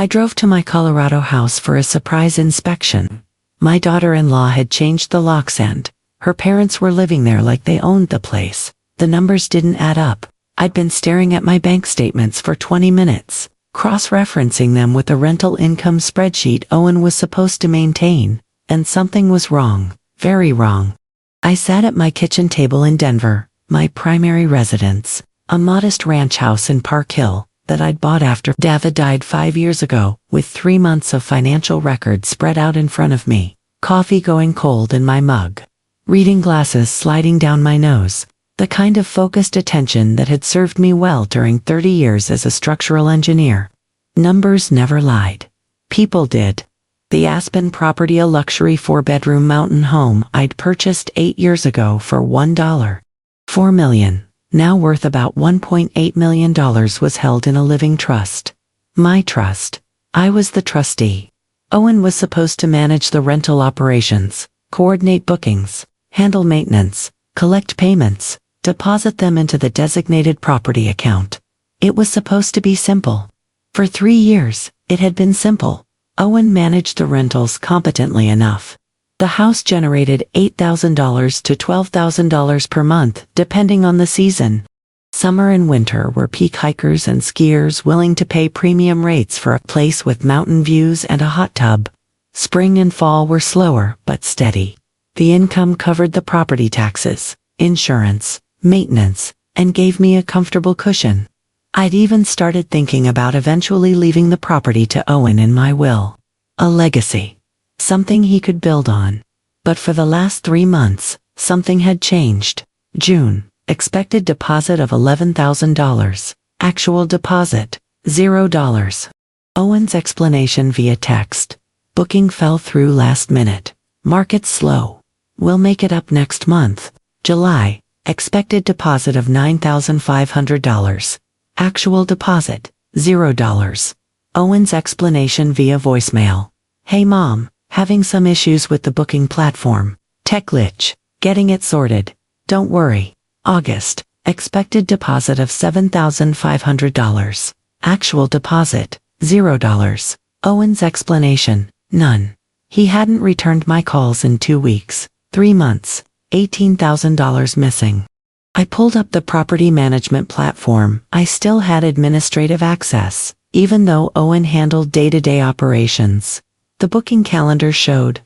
I drove to my Colorado house for a surprise inspection. My daughter-in-law had changed the locks and her parents were living there like they owned the place. The numbers didn't add up. I'd been staring at my bank statements for 20 minutes, cross-referencing them with a rental income spreadsheet Owen was supposed to maintain, and something was wrong, very wrong. I sat at my kitchen table in Denver, my primary residence, a modest ranch house in Park Hill that I'd bought after David died 5 years ago, with 3 months of financial records spread out in front of me, coffee going cold in my mug, reading glasses sliding down my nose, the kind of focused attention that had served me well during 30 years as a structural engineer. Numbers never lied. People did. The Aspen property, a luxury 4-bedroom mountain home I'd purchased 8 years ago for $1.4 million. Now worth about $1.8 million, was held in a living trust. My trust. I was the trustee. Owen was supposed to manage the rental operations, coordinate bookings, handle maintenance, collect payments, deposit them into the designated property account. It was supposed to be simple. For 3 years, it had been simple. Owen managed the rentals competently enough. The house generated $8,000 to $12,000 per month, depending on the season. Summer and winter were peak hikers and skiers willing to pay premium rates for a place with mountain views and a hot tub. Spring and fall were slower but steady. The income covered the property taxes, insurance, maintenance, and gave me a comfortable cushion. I'd even started thinking about eventually leaving the property to Owen in my will. A legacy. Something he could build on. But for the last 3 months, something had changed. June, expected deposit of $11,000. Actual deposit, $0. Owen's explanation via text. Booking fell through last minute. Market slow. We'll make it up next month. July, expected deposit of $9,500. Actual deposit, $0. Owen's explanation via voicemail. Hey mom, having some issues with the booking platform. Tech glitch. Getting it sorted. Don't worry. August, expected deposit of $7,500. Actual deposit, $0. Owen's explanation, none. He hadn't returned my calls in 2 weeks, 3 months, $18,000 missing. I pulled up the property management platform. I still had administrative access, even though Owen handled day-to-day operations. The booking calendar showed ...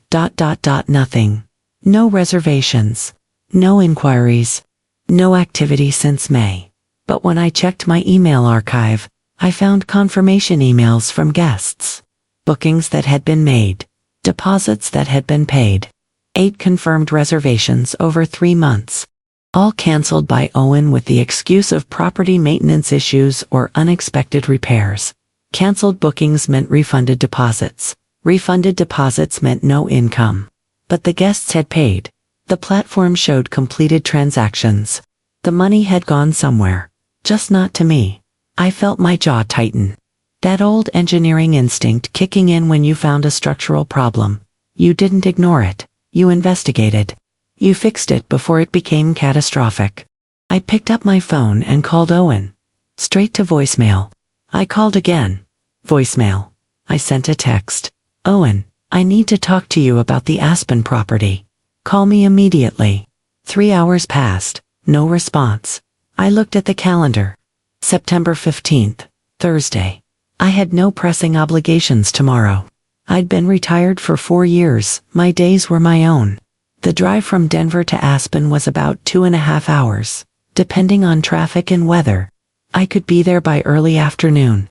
nothing. No reservations. No inquiries. No activity since May. But when I checked my email archive, I found confirmation emails from guests. Bookings that had been made. Deposits that had been paid. 8 confirmed reservations over 3 months. All canceled by Owen with the excuse of property maintenance issues or unexpected repairs. Canceled bookings meant refunded deposits. Refunded deposits meant no income. But the guests had paid. The platform showed completed transactions. The money had gone somewhere. Just not to me. I felt my jaw tighten. That old engineering instinct kicking in when you found a structural problem. You didn't ignore it. You investigated. You fixed it before it became catastrophic. I picked up my phone and called Owen. Straight to voicemail. I called again. Voicemail. I sent a text. Owen, I need to talk to you about the Aspen property. Call me immediately. 3 hours passed. No response. I looked at the calendar. September 15th, Thursday. I had no pressing obligations tomorrow. I'd been retired for 4 years. My days were my own. The drive from Denver to Aspen was about 2.5 hours. Depending on traffic and weather, I could be there by early afternoon.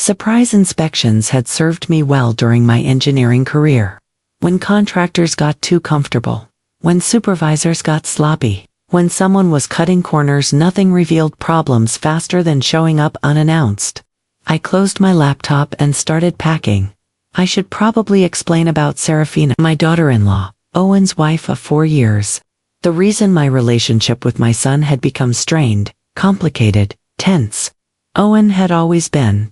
Surprise inspections had served me well during my engineering career. When contractors got too comfortable, when supervisors got sloppy, when someone was cutting corners, nothing revealed problems faster than showing up unannounced. I closed my laptop and started packing. I should probably explain about Serafina, my daughter-in-law, Owen's wife of 4 years. The reason my relationship with my son had become strained, complicated, tense. Owen had always been ...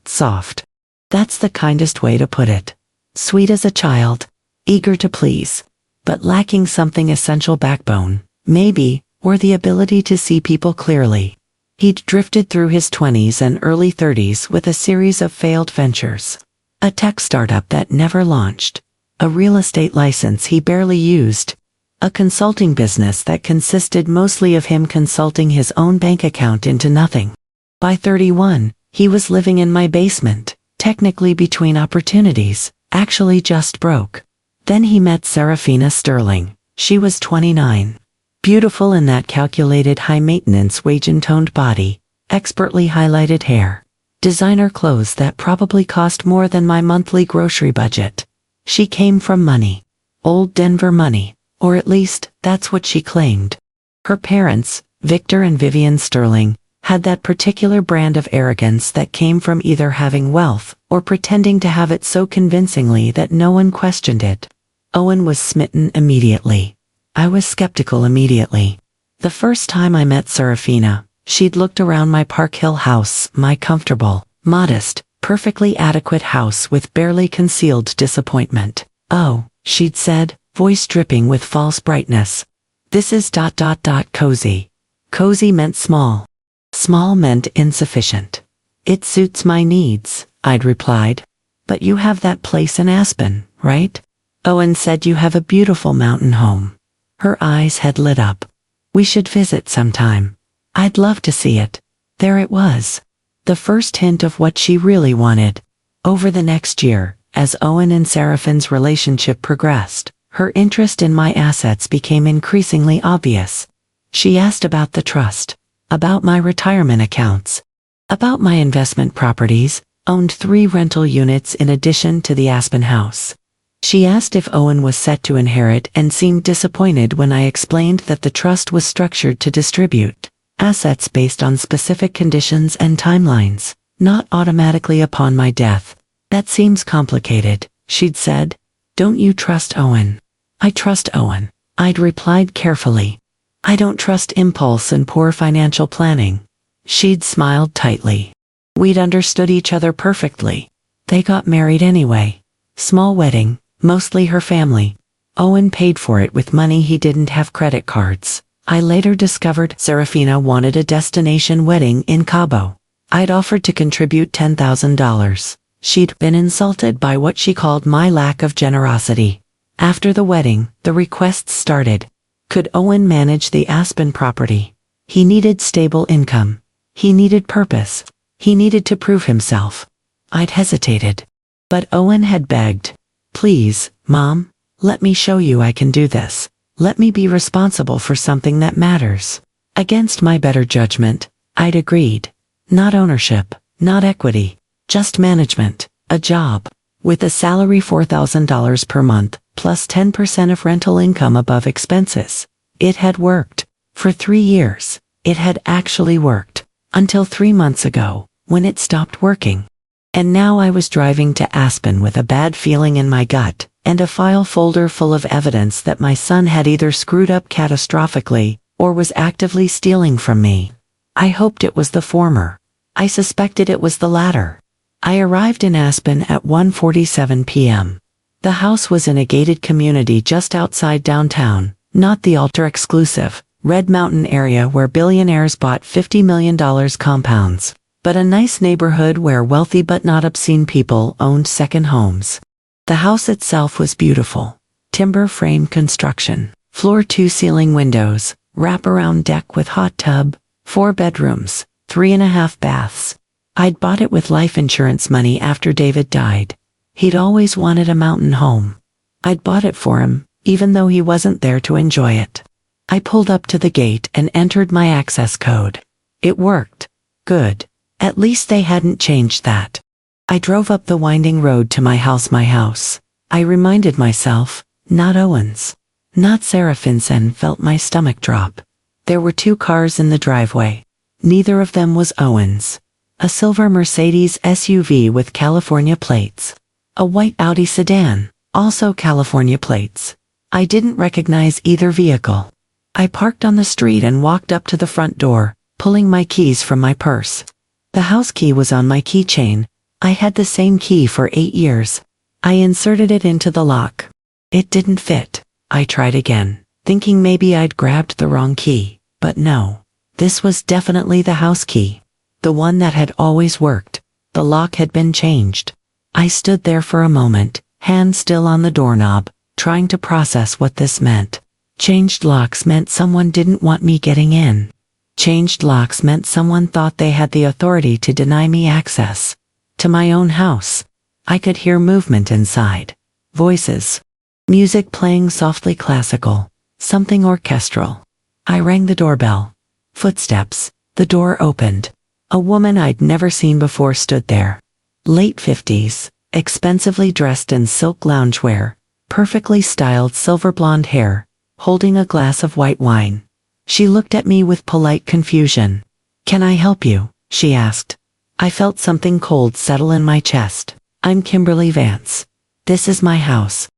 soft. That's the kindest way to put it. Sweet as a child, eager to please, but lacking something essential: backbone, maybe, or the ability to see people clearly. He'd drifted through his 20s and early 30s with a series of failed ventures. A tech startup that never launched. A real estate license he barely used. A consulting business that consisted mostly of him consulting his own bank account into nothing. By 31, he was living in my basement, technically between opportunities, actually just broke. Then he met Serafina Sterling. She was 29. Beautiful in that calculated high-maintenance wage-intoned body, expertly highlighted hair. Designer clothes that probably cost more than my monthly grocery budget. She came from money. Old Denver money, or at least, that's what she claimed. Her parents, Victor and Vivian Sterling, had that particular brand of arrogance that came from either having wealth or pretending to have it so convincingly that no one questioned it. Owen was smitten immediately. I was skeptical immediately. The first time I met Serafina, she'd looked around my Park Hill house, my comfortable, modest, perfectly adequate house with barely concealed disappointment. "Oh," she'd said, voice dripping with false brightness. "This is ... cozy." Cozy meant small. Small meant insufficient. "It suits my needs," I'd replied. "But you have that place in Aspen, right?" Owen said, "You have a beautiful mountain home." Her eyes had lit up. "We should visit sometime. I'd love to see it." There it was. The first hint of what she really wanted. Over the next year, as Owen and Seraphine's relationship progressed, her interest in my assets became increasingly obvious. She asked about the trust, about my retirement accounts, about my investment properties, owned 3 rental units in addition to the Aspen house. She asked if Owen was set to inherit and seemed disappointed when I explained that the trust was structured to distribute assets based on specific conditions and timelines, not automatically upon my death. "That seems complicated," she'd said. "Don't you trust Owen?" "I trust Owen," I'd replied carefully. "I don't trust impulse and poor financial planning." She'd smiled tightly. We'd understood each other perfectly. They got married anyway. Small wedding, mostly her family. Owen paid for it with money he didn't have credit cards. I later discovered Serafina wanted a destination wedding in Cabo. I'd offered to contribute $10,000. She'd been insulted by what she called my lack of generosity. After the wedding, the requests started. Could Owen manage the Aspen property? He needed stable income. He needed purpose. He needed to prove himself. I'd hesitated. But Owen had begged. "Please, Mom, let me show you I can do this. Let me be responsible for something that matters." Against my better judgment, I'd agreed. Not ownership, not equity, just management, a job, with a salary $4,000 per month, plus 10% of rental income above expenses. It had worked. For 3 years, it had actually worked. Until 3 months ago, when it stopped working. And now I was driving to Aspen with a bad feeling in my gut, and a file folder full of evidence that my son had either screwed up catastrophically, or was actively stealing from me. I hoped it was the former. I suspected it was the latter. I arrived in Aspen at 1:47 p.m. The house was in a gated community just outside downtown, not the ultra-exclusive, Red Mountain area where billionaires bought $50 million compounds, but a nice neighborhood where wealthy but not obscene people owned second homes. The house itself was beautiful. Timber frame construction, floor-to-ceiling windows, wraparound deck with hot tub, 4 bedrooms, 3.5 baths. I'd bought it with life insurance money after David died. He'd always wanted a mountain home. I'd bought it for him, even though he wasn't there to enjoy it. I pulled up to the gate and entered my access code. It worked. Good. At least they hadn't changed that. I drove up the winding road to my house. I reminded myself, not Owen's. Not Seraphine's, and felt my stomach drop. There were 2 cars in the driveway. Neither of them was Owen's. A silver Mercedes SUV with California plates. A white Audi sedan, also California plates. I didn't recognize either vehicle. I parked on the street and walked up to the front door, pulling my keys from my purse. The house key was on my keychain. I had the same key for 8 years. I inserted it into the lock. It didn't fit. I tried again, thinking maybe I'd grabbed the wrong key, but no. This was definitely the house key. The one that had always worked. The lock had been changed. I stood there for a moment, hand still on the doorknob, trying to process what this meant. Changed locks meant someone didn't want me getting in. Changed locks meant someone thought they had the authority to deny me access to my own house. I could hear movement inside. Voices. Music playing softly classical. Something orchestral. I rang the doorbell. Footsteps. The door opened. A woman I'd never seen before stood there. Late 50s, expensively dressed in silk loungewear, perfectly styled silver blonde hair, holding a glass of white wine. She looked at me with polite confusion. "Can I help you?" she asked. I felt something cold settle in my chest. "I'm Kimberly Vance. This is my house.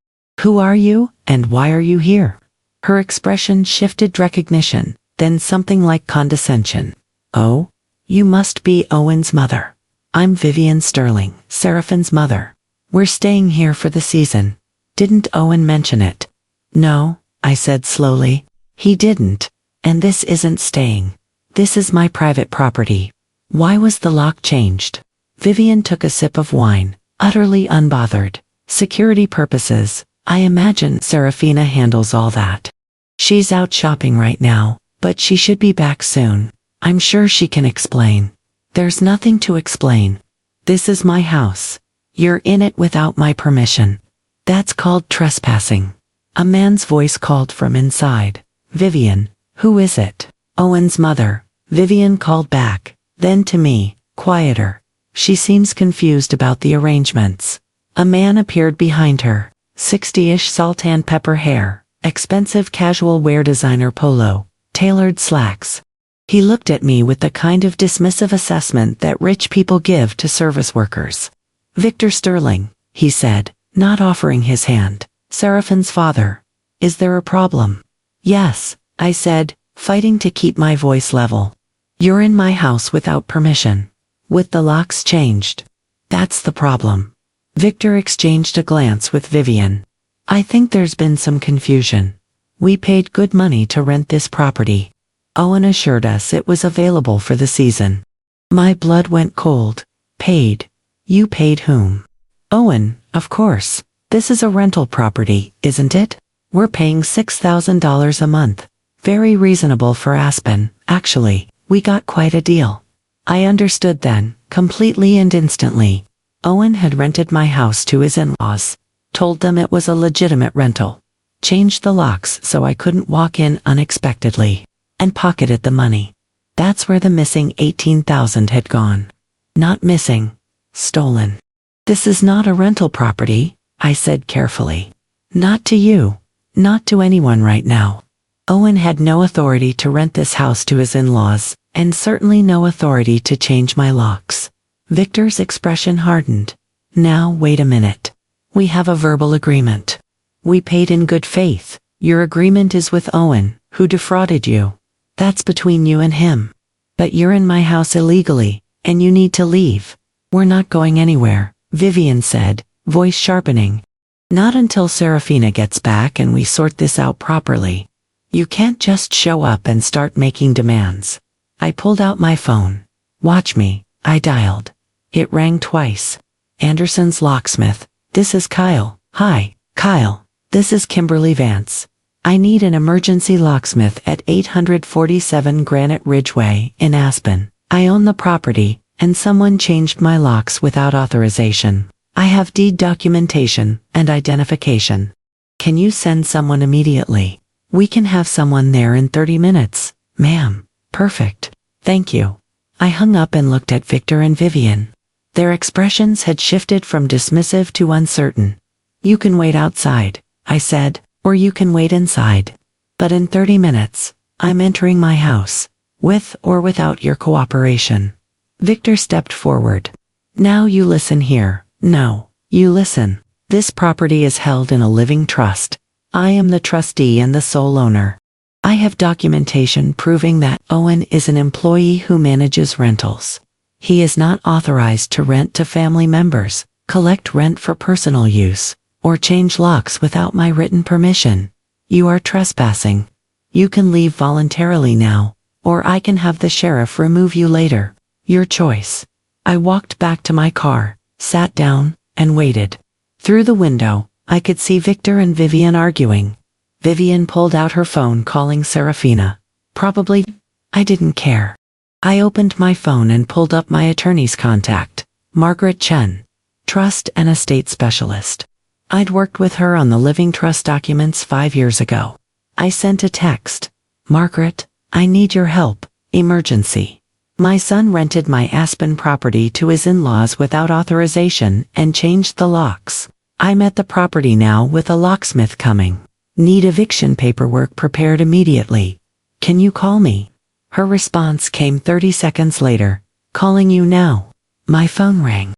Who are you, and why are you here?" Her expression shifted recognition, then something like condescension. "Oh, you must be Owen's mother. I'm Vivian Sterling, Seraphine's mother. We're staying here for the season. Didn't Owen mention it?" "No," I said slowly. "He didn't. And this isn't staying. This is my private property." "Why was the lock changed?" Vivian took a sip of wine, utterly unbothered. "Security purposes. I imagine Serafina handles all that. She's out shopping right now, but she should be back soon. I'm sure she can explain." "There's nothing to explain. This is my house. You're in it without my permission. That's called trespassing." A man's voice called from inside. "Vivian, who is it?" "Owen's mother," Vivian called back. Then to me, quieter. "She seems confused about the arrangements." A man appeared behind her. 60-ish salt and pepper hair, expensive casual wear designer polo, tailored slacks. He looked at me with the kind of dismissive assessment that rich people give to service workers. "Victor Sterling," he said, not offering his hand. "Seraphine's father. Is there a problem?" "Yes," I said, fighting to keep my voice level. "You're in my house without permission. With the locks changed. That's the problem." Victor exchanged a glance with Vivian. "I think there's been some confusion. We paid good money to rent this property. Owen assured us it was available for the season." My blood went cold. "Paid? You paid whom?" "Owen, of course. This is a rental property, isn't it? We're paying $6,000 a month. Very reasonable for Aspen, actually. We got quite a deal." I understood then, completely and instantly. Owen had rented my house to his in-laws, told them it was a legitimate rental, changed the locks so I couldn't walk in unexpectedly, and pocketed the money. That's where the missing $18,000 had gone. Not missing, stolen. "This is not a rental property," I said carefully. "Not to you. Not to anyone right now. Owen had no authority to rent this house to his in-laws, and certainly no authority to change my locks." Victor's expression hardened. "Now wait a minute. We have a verbal agreement. We paid in good faith. Your agreement is with Owen, who defrauded you. That's between you and him. But you're in my house illegally, and you need to leave." "We're not going anywhere," Vivian said, voice sharpening. "Not until Serafina gets back and we sort this out properly. You can't just show up and start making demands." I pulled out my phone. "Watch me," I dialed. It rang twice. "Anderson's locksmith. This is Kyle." "Hi, Kyle. This is Kimberly Vance. I need an emergency locksmith at 847 Granite Ridgeway in Aspen. I own the property, and someone changed my locks without authorization. I have deed documentation and identification. Can you send someone immediately? We can have someone there in 30 minutes, ma'am." "Perfect. Thank you." I hung up and looked at Victor and Vivian. Their expressions had shifted from dismissive to uncertain. "You can wait outside," I said, "or you can wait inside. But in 30 minutes, I'm entering my house, with or without your cooperation." Victor stepped forward. "Now you listen here." "No, you listen. This property is held in a living trust. I am the trustee and the sole owner. I have documentation proving that Owen is an employee who manages rentals. He is not authorized to rent to family members, collect rent for personal use, or change locks without my written permission. You are trespassing. You can leave voluntarily now, or I can have the sheriff remove you later. Your choice. I walked back to my car, sat down, and waited. Through the window, I could see Victor and Vivian arguing. Vivian pulled out her phone calling Serafina. Probably. I didn't care. I opened my phone and pulled up my attorney's contact, Margaret Chen, trust and estate specialist. I'd worked with her on the living trust documents 5 years ago. I sent a text. Margaret, I need your help, emergency. My son rented my Aspen property to his in-laws without authorization and changed the locks. I'm at the property now with a locksmith coming. Need eviction paperwork prepared immediately. Can you call me? Her response came 30 seconds later. Calling you now. My phone rang.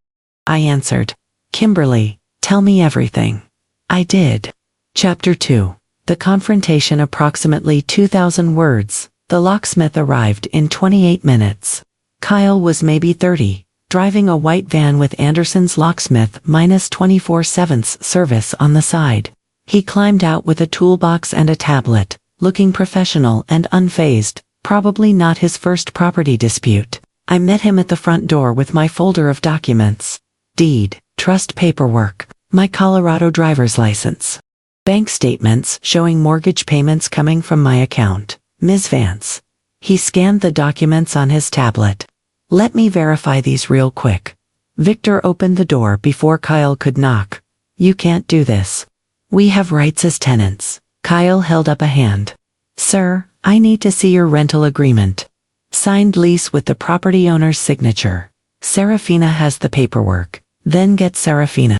I answered. Kimberly, tell me everything. I did. Chapter 2. The confrontation, approximately 2,000 words. The locksmith arrived in 28 minutes. Kyle was maybe 30, driving a white van with Anderson's locksmith minus 24/7 service on the side. He climbed out with a toolbox and a tablet, looking professional and unfazed, probably not his first property dispute. I met him at the front door with my folder of documents. Deed, trust paperwork, my Colorado driver's license. Bank statements showing mortgage payments coming from my account. Ms. Vance. He scanned the documents on his tablet. Let me verify these real quick. Victor opened the door before Kyle could knock. You can't do this. We have rights as tenants. Kyle held up a hand. Sir, I need to see your rental agreement. Signed lease with the property owner's signature. Serafina has the paperwork. Then get Serafina.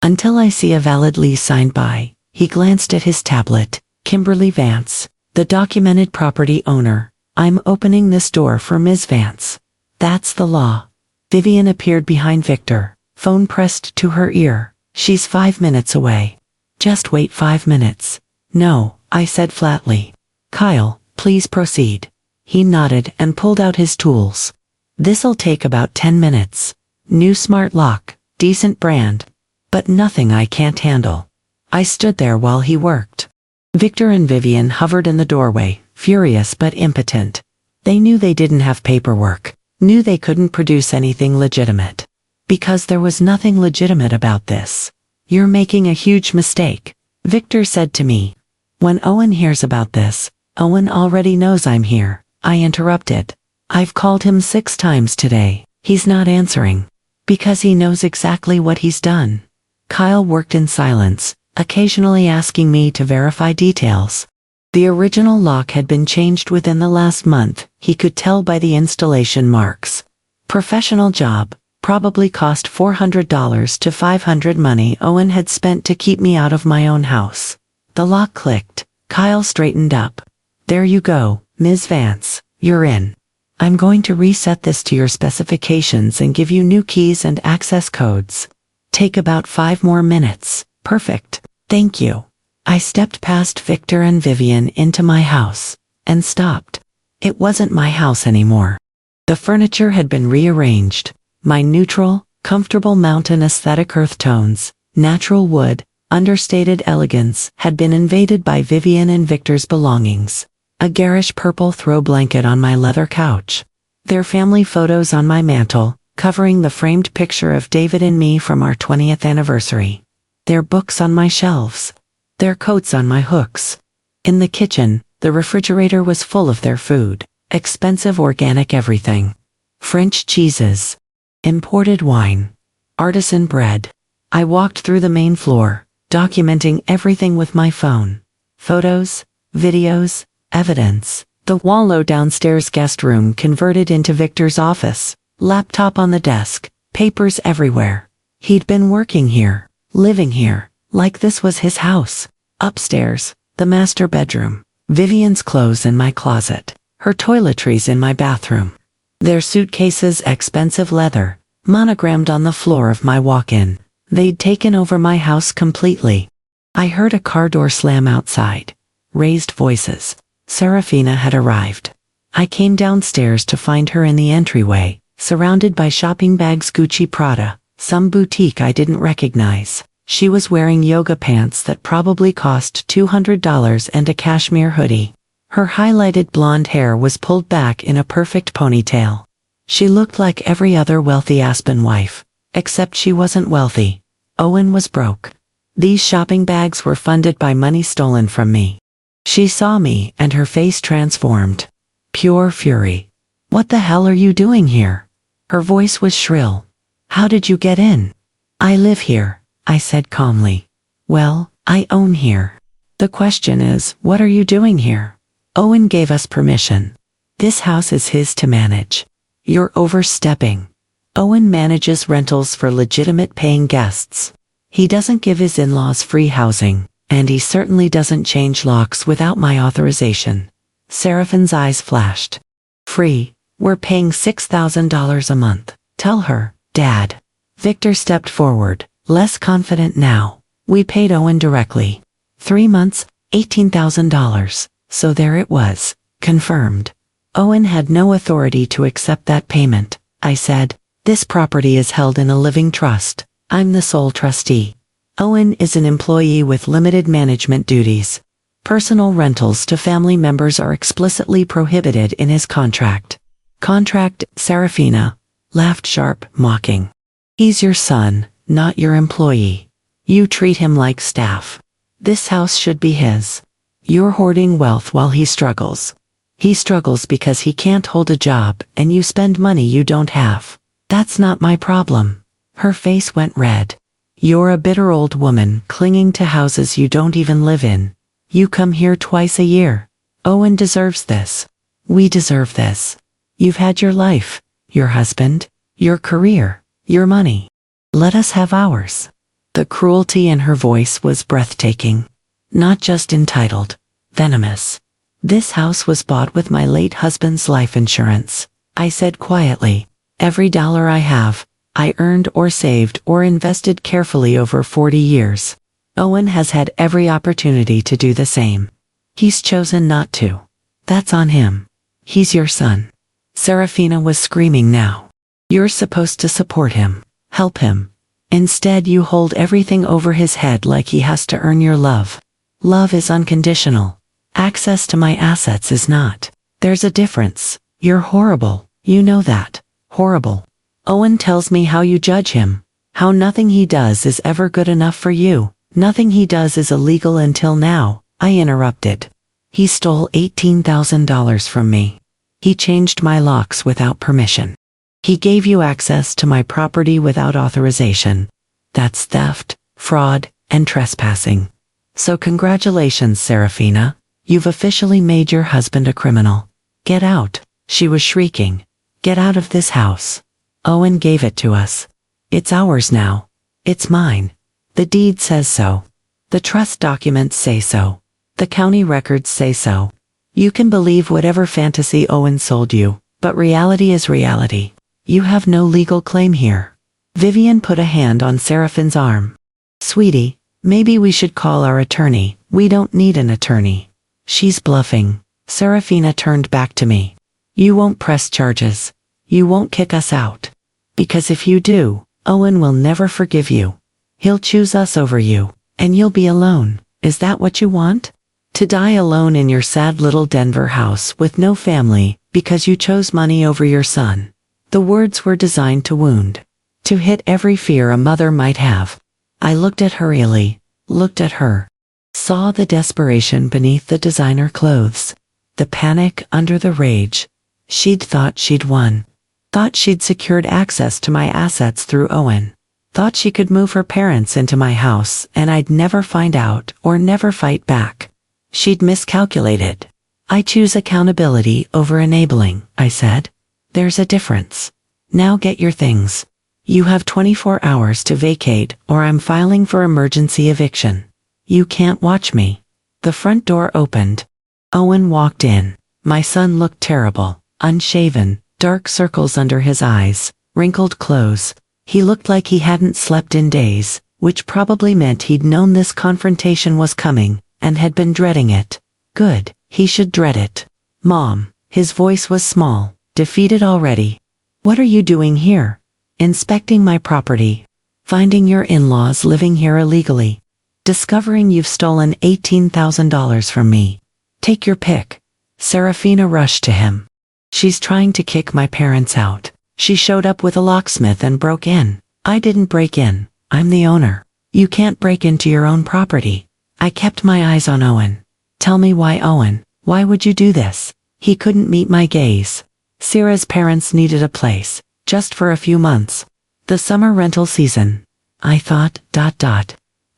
Until I see a valid lease signed by. He glanced at his tablet. Kimberly Vance, the documented property owner. I'm opening this door for Ms. Vance. That's the law. Vivian appeared behind Victor, phone pressed to her ear. She's 5 minutes away. Just wait 5 minutes. No, I said flatly. Kyle, please proceed. He nodded and pulled out his tools. This'll take about 10 minutes. New smart lock, decent brand. But nothing I can't handle. I stood there while he worked. Victor and Vivian hovered in the doorway, furious but impotent. They knew they didn't have paperwork, knew they couldn't produce anything legitimate. Because there was nothing legitimate about this. You're making a huge mistake, Victor said to me. When Owen hears about this, Owen already knows I'm here, I interrupted. I've called him 6 times today, he's not answering. Because he knows exactly what he's done. Kyle worked in silence, occasionally asking me to verify details. The original lock had been changed within the last month, he could tell by the installation marks. Professional job, probably cost $400 to $500 money Owen had spent to keep me out of my own house. The lock clicked. Kyle straightened up. There you go, Ms. Vance, you're in. I'm going to reset this to your specifications and give you new keys and access codes. Take about 5 more minutes. Perfect. Thank you. I stepped past Victor and Vivian into my house, and stopped. It wasn't my house anymore. The furniture had been rearranged. My neutral, comfortable mountain aesthetic earth tones, natural wood, understated elegance had been invaded by Vivian and Victor's belongings. A garish purple throw blanket on my leather couch. Their family photos on my mantle, covering the framed picture of David and me from our 20th anniversary. Their books on my shelves. Their coats on my hooks. In the kitchen, the refrigerator was full of their food. Expensive organic everything. French cheeses. Imported wine. Artisan bread. I walked through the main floor, documenting everything with my phone. Photos, videos, evidence. The wallow downstairs guest room converted into Victor's office. Laptop on the desk, papers everywhere. He'd been working here, living here, like this was his house. Upstairs, the master bedroom. Vivian's clothes in my closet. Her toiletries in my bathroom. Their suitcases expensive leather, monogrammed on the floor of my walk-in. They'd taken over my house completely. I heard a car door slam outside. Raised voices. Serafina had arrived. I came downstairs to find her in the entryway, surrounded by shopping bags Gucci Prada, some boutique I didn't recognize. She was wearing yoga pants that probably cost $200 and a cashmere hoodie. Her highlighted blonde hair was pulled back in a perfect ponytail. She looked like every other wealthy Aspen wife, except she wasn't wealthy. Owen was broke. These shopping bags were funded by money stolen from me. She saw me and her face transformed. Pure fury. "What the hell are you doing here?" Her voice was shrill. "How did you get in?" "I live here," I said calmly. "Well, I own here. The question is, what are you doing here?" "Owen gave us permission. This house is his to manage." "You're overstepping." "Owen manages rentals for legitimate paying guests. He doesn't give his in-laws free housing, and he certainly doesn't change locks without my authorization." Seraphine's eyes flashed. "Free? We're paying $6,000 a month. Tell her, Dad." Victor stepped forward, less confident now. "We paid Owen directly. 3 months, $18,000. So there it was, confirmed." "Owen had no authority to accept that payment," I said. "This property is held in a living trust. I'm the sole trustee. Owen is an employee with limited management duties. Personal rentals to family members are explicitly prohibited in his contract." "Contract?" Serafina laughed sharp, mocking. "He's your son, not your employee. You treat him like staff. This house should be his. You're hoarding wealth while he struggles. He struggles because he can't hold a job and you spend money you don't have. That's not my problem." Her face went red. "You're a bitter old woman clinging to houses you don't even live in. You come here twice a year. Owen deserves this. We deserve this. You've had your life, your husband, your career, your money. Let us have ours." The cruelty in her voice was breathtaking. Not just entitled, venomous. "This house was bought with my late husband's life insurance," I said quietly. "Every dollar I have, I earned or saved or invested carefully over 40 years. Owen has had every opportunity to do the same. He's chosen not to. That's on him. He's your son." Serafina was screaming now. "You're supposed to support him, help him. Instead you hold everything over his head like he has to earn your love. Love is unconditional. Access to my assets is not. There's a difference. You're horrible, you know that. Horrible. Owen tells me how you judge him, how nothing he does is ever good enough for you. Nothing he does is illegal until now," I interrupted. "He stole $18,000 from me. He changed my locks without permission. He gave you access to my property without authorization. That's theft, fraud, and trespassing. So congratulations, Serafina. You've officially made your husband a criminal. Get out," she was shrieking. "Get out of this house. Owen gave it to us. It's ours now. It's mine. The deed says so. The trust documents say so. The county records say so. You can believe whatever fantasy Owen sold you, but reality is reality. You have no legal claim here." Vivian put a hand on Seraphine's arm. "Sweetie, maybe we should call our attorney." "We don't need an attorney. She's bluffing." Serafina turned back to me. "You won't press charges. You won't kick us out. Because if you do, Owen will never forgive you. He'll choose us over you, and you'll be alone. Is that what you want? To die alone in your sad little Denver house with no family because you chose money over your son." The words were designed to wound, to hit every fear a mother might have. I looked at her hurriedly, looked at her, saw the desperation beneath the designer clothes, the panic under the rage. She'd thought she'd won. Thought she'd secured access to my assets through Owen. Thought she could move her parents into my house and I'd never find out or never fight back. She'd miscalculated. "I choose accountability over enabling," I said. "There's a difference. Now get your things. You have 24 hours to vacate or I'm filing for emergency eviction. You can't watch me." The front door opened. Owen walked in. My son looked terrible, unshaven, dark circles under his eyes, wrinkled clothes. He looked like he hadn't slept in days, which probably meant he'd known this confrontation was coming and had been dreading it. Good, he should dread it. "Mom," his voice was small, defeated already. "What are you doing here?" "Inspecting my property. Finding your in-laws living here illegally. Discovering you've stolen $18,000 from me. Take your pick. Serafina rushed to him. She's trying to kick my parents out. She showed up with a locksmith and broke in. I didn't break in. I'm the owner. You can't break into your own property. I kept my eyes on Owen. Tell me why, Owen. Why would you do this? He couldn't meet my gaze. Sierra's parents needed a place, just for a few months. The summer rental season. I thought, ...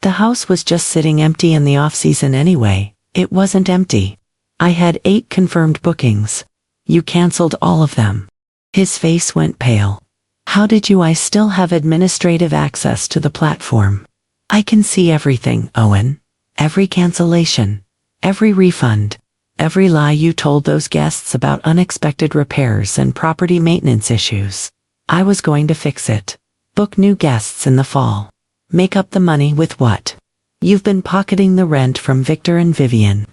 The house was just sitting empty in the off-season anyway. It wasn't empty. I had 8 confirmed bookings. You canceled all of them. His face went pale. How did you? I still have administrative access to the platform. I can see everything, Owen. Every cancellation. Every refund. Every lie you told those guests about unexpected repairs and property maintenance issues. I was going to fix it. Book new guests in the fall. Make up the money with what? You've been pocketing the rent from Victor and Vivian.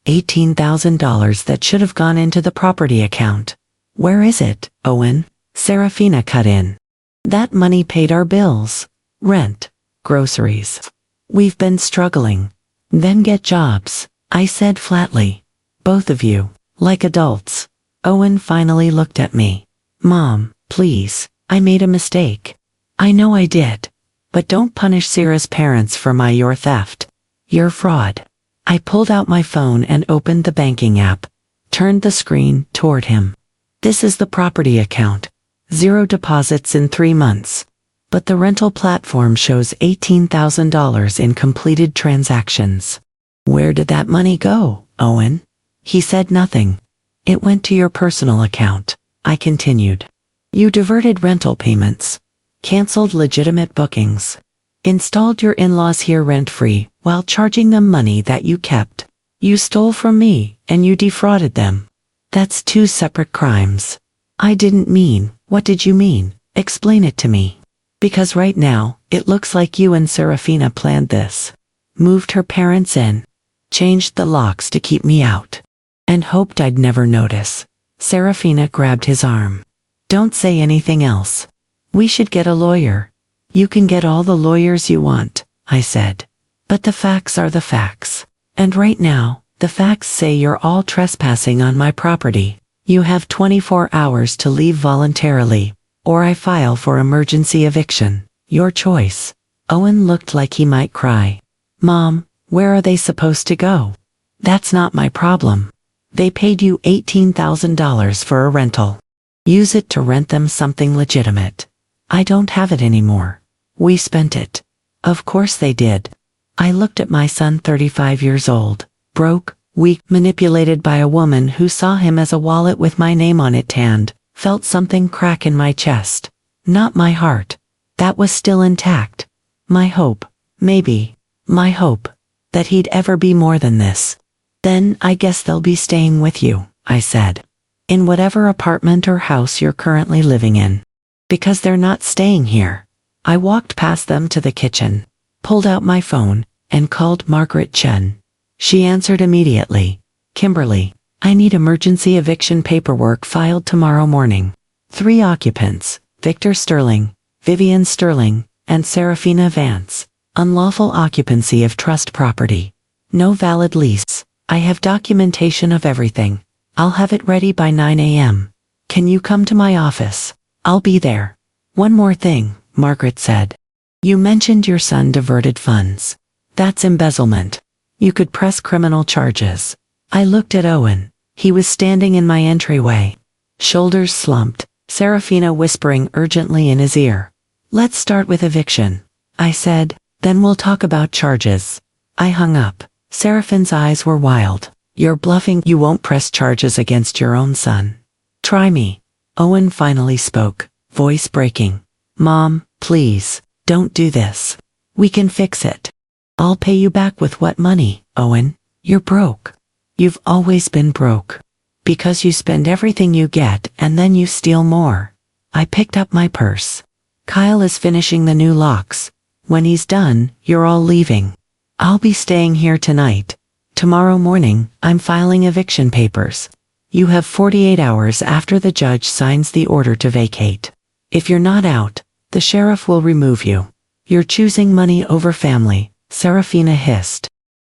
$18,000 that should have gone into the property account. Where is it, Owen? Serafina cut in. That money paid our bills. Rent. Groceries. We've been struggling. Then get jobs, I said flatly. Both of you, like adults. Owen finally looked at me. Mom, please, I made a mistake. I know I did. But don't punish Sierra's parents for your theft. You're fraud. I pulled out my phone and opened the banking app. Turned the screen toward him. This is the property account. 0 deposits in 3 months. But the rental platform shows $18,000 in completed transactions. Where did that money go, Owen? He said nothing. It went to your personal account, I continued. You diverted rental payments. Canceled legitimate bookings. Installed your in-laws here rent-free while charging them money that you kept. You stole from me and you defrauded them. That's 2 separate crimes. I didn't mean. What did you mean? Explain it to me. Because right now, it looks like you and Serafina planned this. Moved her parents in. Changed the locks to keep me out. And hoped I'd never notice. Serafina grabbed his arm. Don't say anything else. We should get a lawyer. You can get all the lawyers you want, I said. But the facts are the facts. And right now, the facts say you're all trespassing on my property. You have 24 hours to leave voluntarily, or I file for emergency eviction. Your choice. Owen looked like he might cry. Mom, where are they supposed to go? That's not my problem. They paid you $18,000 for a rental. Use it to rent them something legitimate. I don't have it anymore. We spent it. Of course they did. I looked at my son, 35 years old, broke, weak, manipulated by a woman who saw him as a wallet with my name on it, and felt something crack in my chest. Not my heart. That was still intact. My hope, maybe, my hope, that he'd ever be more than this. Then I guess they'll be staying with you, I said. In whatever apartment or house you're currently living in. Because they're not staying here. I walked past them to the kitchen, pulled out my phone, and called Margaret Chen. She answered immediately. Kimberly, I need emergency eviction paperwork filed tomorrow morning. 3 occupants, Victor Sterling, Vivian Sterling, and Serafina Vance. Unlawful occupancy of trust property. No valid lease. I have documentation of everything. I'll have it ready by 9 a.m. Can you come to my office? I'll be there. One more thing, Margaret said. You mentioned your son diverted funds. That's embezzlement. You could press criminal charges. I looked at Owen. He was standing in my entryway. Shoulders slumped, Serafina whispering urgently in his ear. Let's start with eviction, I said, then we'll talk about charges. I hung up. Seraphine's eyes were wild. You're bluffing. You won't press charges against your own son. Try me. Owen finally spoke, voice breaking. Mom, please, don't do this. We can fix it. I'll pay you back with what money, Owen? You're broke. You've always been broke. Because you spend everything you get and then you steal more. I picked up my purse. Kyle is finishing the new locks. When he's done, you're all leaving. I'll be staying here tonight. Tomorrow morning, I'm filing eviction papers. You have 48 hours after the judge signs the order to vacate. If you're not out, the sheriff will remove you. You're choosing money over family, Serafina hissed.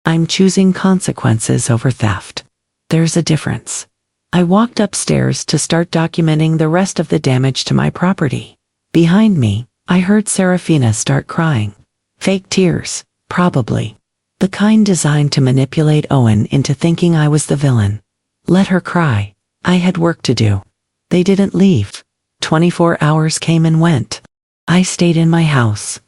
I'm choosing consequences over theft. There's a difference. I walked upstairs to start documenting the rest of the damage to my property. Behind me, I heard Serafina start crying. Fake tears, probably. The kind designed to manipulate Owen into thinking I was the villain. Let her cry. I had work to do. They didn't leave. 24 hours came and went. I stayed in my house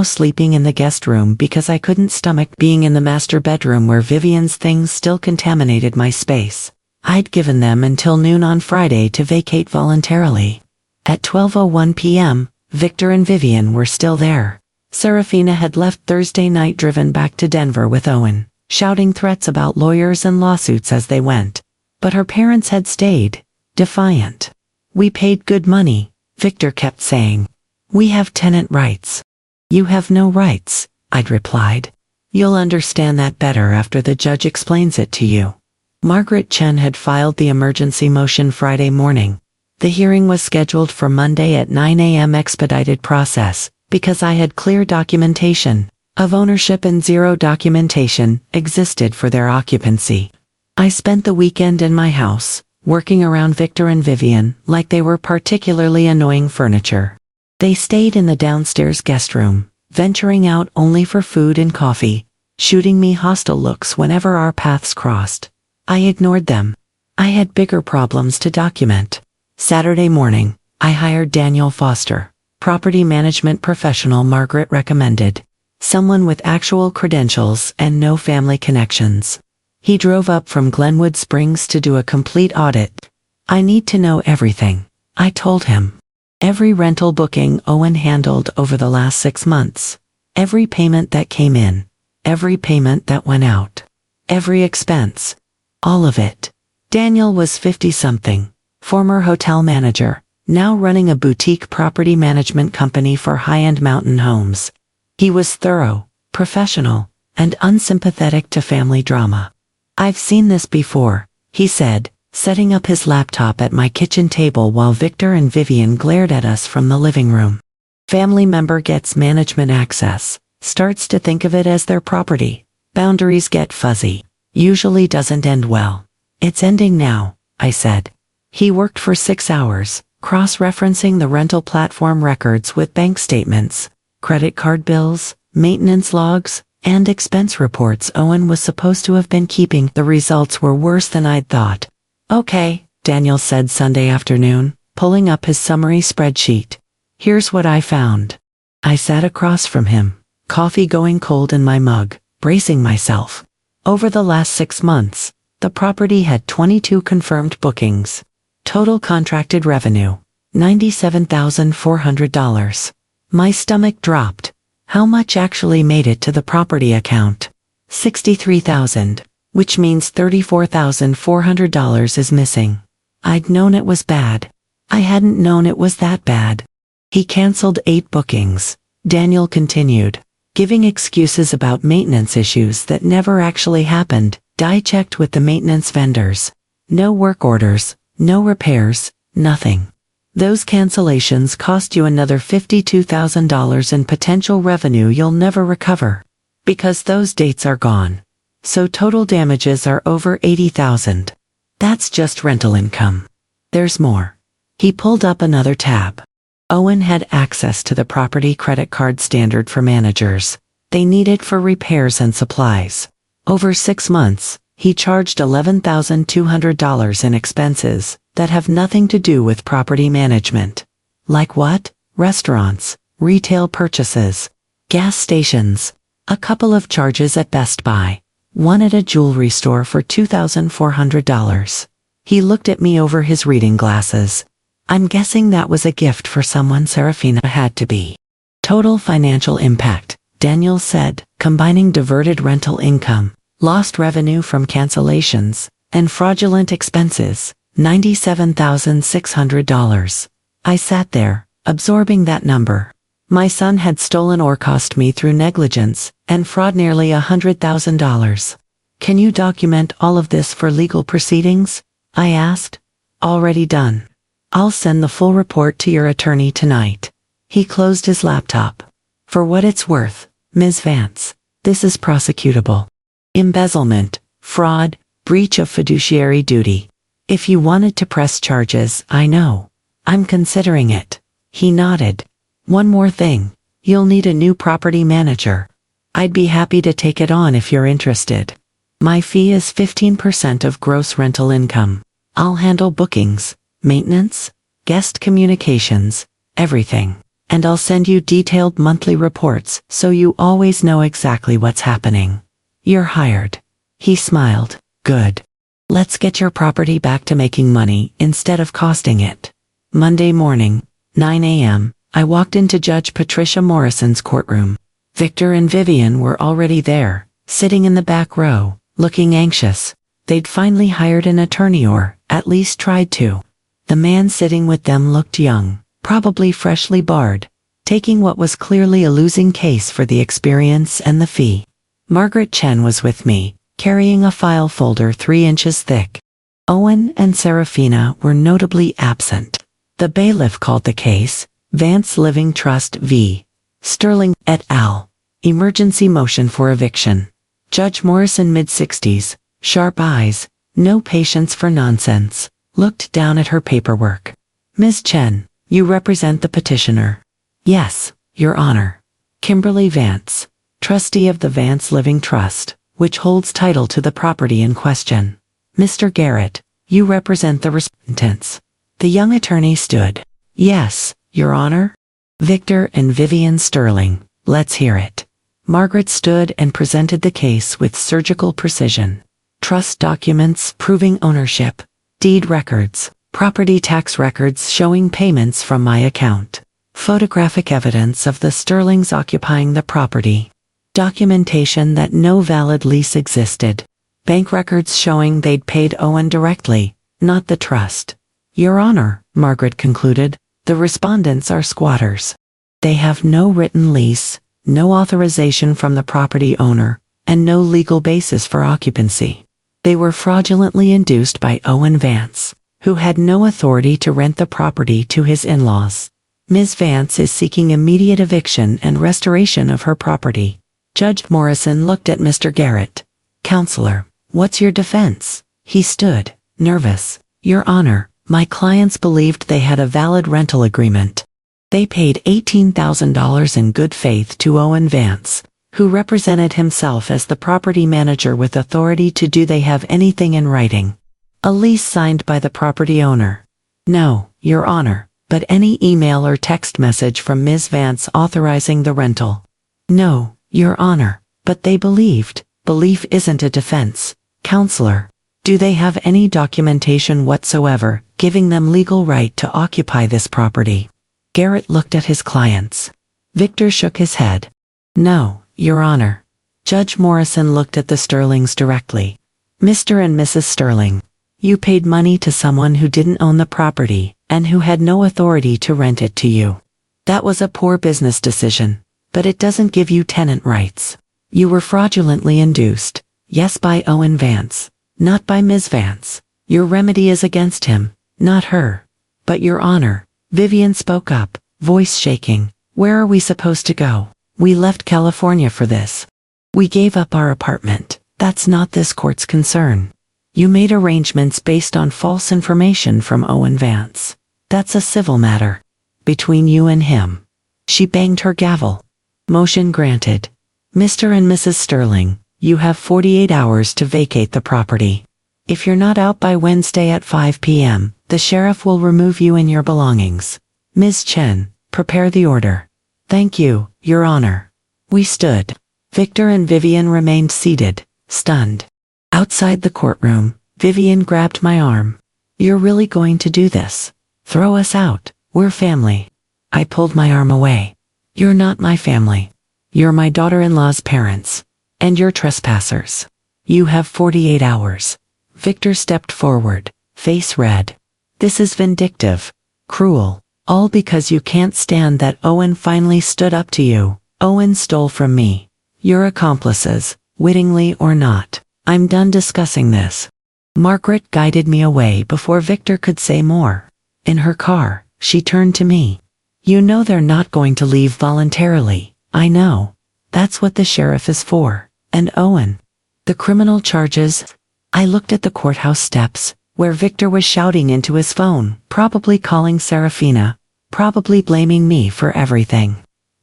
sleeping in the guest room because I couldn't stomach being in the master bedroom where Vivian's things still contaminated my space. I'd given them until noon on Friday to vacate voluntarily. At 12:01 p.m., Victor and Vivian were still there. Serafina had left Thursday night driven back to Denver with Owen, shouting threats about lawyers and lawsuits as they went. But her parents had stayed, defiant. We paid good money, Victor kept saying. We have tenant rights. You have no rights, I'd replied. You'll understand that better after the judge explains it to you. Margaret Chen had filed the emergency motion Friday morning. The hearing was scheduled for Monday at 9 a.m. expedited process, because I had clear documentation of ownership and zero documentation existed for their occupancy. I spent the weekend in my house, working around Victor and Vivian like they were particularly annoying furniture. They stayed in the downstairs guest room, venturing out only for food and coffee, shooting me hostile looks whenever our paths crossed. I ignored them. I had bigger problems to document. Saturday morning, I hired Daniel Foster, property management professional Margaret recommended, someone with actual credentials and no family connections. He drove up from Glenwood Springs to do a complete audit. I need to know everything, I told him. Every rental booking Owen handled over the last 6 months. Every payment that came in. Every payment that went out. Every expense. All of it. Daniel was 50-something, former hotel manager, now running a boutique property management company for high-end mountain homes. He was thorough, professional, and unsympathetic to family drama. I've seen this before, he said, setting up his laptop at my kitchen table while Victor and Vivian glared at us from the living room. Family member gets management access, starts to think of it as their property. Boundaries get fuzzy. Usually doesn't end well. It's ending now, I said. He worked for 6 hours, cross-referencing the rental platform records with bank statements, credit card bills, maintenance logs, and expense reports Owen was supposed to have been keeping. The results were worse than I'd thought. Okay, Daniel said Sunday afternoon, pulling up his summary spreadsheet. Here's what I found. I sat across from him, coffee going cold in my mug, bracing myself. Over the last 6 months, the property had 22 confirmed bookings. Total contracted revenue, $97,400. My stomach dropped. How much actually made it to the property account? $63,000, which means $34,400 is missing. I'd known it was bad. I hadn't known it was that bad. He canceled 8 bookings, Daniel continued, giving excuses about maintenance issues that never actually happened. I checked with the maintenance vendors. No work orders, no repairs, nothing. Those cancellations cost you another $52,000 in potential revenue you'll never recover. Because those dates are gone. So total damages are over $80,000. That's just rental income. There's more. He pulled up another tab. Owen had access to the property credit card standard for managers. They need it for repairs and supplies. Over 6 months, he charged $11,200 in expenses that have nothing to do with property management. Like what? Restaurants, retail purchases, gas stations, a couple of charges at Best Buy, one at a jewelry store for $2,400. He looked at me over his reading glasses. I'm guessing that was a gift for someone. Serafina had to be. Total financial impact, Daniel said, combining diverted rental income, lost revenue from cancellations, and fraudulent expenses, $97,600. I sat there, absorbing that number. My son had stolen or cost me through negligence and fraud nearly $100,000. Can you document all of this for legal proceedings? I asked. Already done. I'll send the full report to your attorney tonight. He closed his laptop. For what it's worth, Ms. Vance, this is prosecutable. Embezzlement, fraud, breach of fiduciary duty. If you wanted to press charges, I know. I'm considering it. He nodded. One more thing. You'll need a new property manager. I'd be happy to take it on if you're interested. My fee is 15% of gross rental income. I'll handle bookings, maintenance, guest communications, everything. And I'll send you detailed monthly reports so you always know exactly what's happening. You're hired. He smiled. Good. Let's get your property back to making money instead of costing it. Monday morning, 9 a.m., I walked into Judge Patricia Morrison's courtroom. Victor and Vivian were already there, sitting in the back row, looking anxious. They'd finally hired an attorney, or at least tried to. The man sitting with them looked young, probably freshly barred, taking what was clearly a losing case for the experience and the fee. Margaret Chen was with me, carrying a file folder 3 inches thick. Owen and Serafina were notably absent. The bailiff called the case, Vance Living Trust v. Sterling et al. Emergency motion for eviction. Judge Morrison, mid-60s, sharp eyes, no patience for nonsense, looked down at her paperwork. Ms. Chen, you represent the petitioner. Yes, Your Honor. Kimberly Vance, trustee of the Vance Living Trust, which holds title to the property in question. Mr. Garrett, you represent the respondents. The young attorney stood. Yes, Your Honor. Victor and Vivian Sterling, let's hear it. Margaret stood and presented the case with surgical precision. Trust documents proving ownership, deed records, property tax records showing payments from my account, photographic evidence of the Sterlings occupying the property, documentation that no valid lease existed, bank records showing they'd paid Owen directly, not the trust. Your Honor, Margaret concluded, the respondents are squatters. They have no written lease, no authorization from the property owner, and no legal basis for occupancy. They were fraudulently induced by Owen Vance, who had no authority to rent the property to his in-laws. Ms. Vance is seeking immediate eviction and restoration of her property. Judge Morrison looked at Mr. Garrett. Counselor, what's your defense? He stood, nervous. Your Honor, my clients believed they had a valid rental agreement. They paid $18,000 in good faith to Owen Vance, who represented himself as the property manager with authority to do they have anything in writing. A lease signed by the property owner. No, Your Honor, but any email or text message from Ms. Vance authorizing the rental. No, Your Honor, but they believed. Belief isn't a defense. Counselor, do they have any documentation whatsoever giving them legal right to occupy this property? Garrett looked at his clients. Victor shook his head. No, Your Honor. Judge Morrison looked at the Sterlings directly. Mr. and Mrs. Sterling, you paid money to someone who didn't own the property and who had no authority to rent it to you. That was a poor business decision, but it doesn't give you tenant rights. You were fraudulently induced, yes, by Owen Vance, not by Ms. Vance. Your remedy is against him, not her. But Your Honor, Vivian spoke up, voice shaking, where are we supposed to go? We left California for this. We gave up our apartment. That's not this court's concern. You made arrangements based on false information from Owen Vance. That's a civil matter. Between you and him. She banged her gavel. Motion granted. Mr. and Mrs. Sterling, you have 48 hours to vacate the property. If you're not out by Wednesday at 5 p.m., the sheriff will remove you and your belongings. Ms. Chen, prepare the order. Thank you, Your Honor. We stood. Victor and Vivian remained seated, stunned. Outside the courtroom, Vivian grabbed my arm. You're really going to do this? Throw us out. We're family. I pulled my arm away. You're not my family. You're my daughter-in-law's parents. And you're trespassers. You have 48 hours. Victor stepped forward, face red. This is vindictive, cruel, all because you can't stand that Owen finally stood up to you. Owen stole from me. Your accomplices, wittingly or not. I'm done discussing this. Margaret guided me away before Victor could say more. In her car, she turned to me. You know they're not going to leave voluntarily. I know. That's what the sheriff is for. And Owen. The criminal charges. I looked at the courthouse steps, where Victor was shouting into his phone, probably calling Serafina, probably blaming me for everything.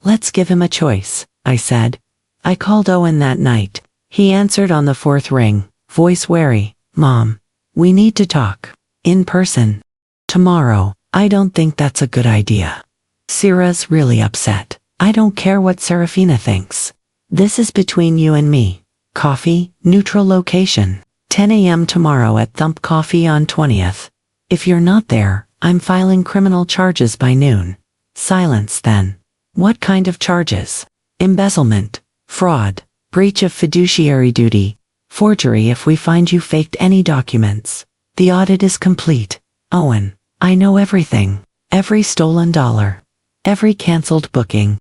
Let's give him a choice, I said. I called Owen that night. He answered on the fourth ring, voice wary. Mom, we need to talk. In person. Tomorrow. I don't think that's a good idea. Sira's really upset. I don't care what Serafina thinks. This is between you and me. Coffee, neutral location. 10 a.m. tomorrow at Thump Coffee on 20th. If you're not there, I'm filing criminal charges by noon. Silence then. What kind of charges? Embezzlement, fraud, breach of fiduciary duty, forgery if we find you faked any documents. The audit is complete. Owen, I know everything. Every stolen dollar. Every canceled booking.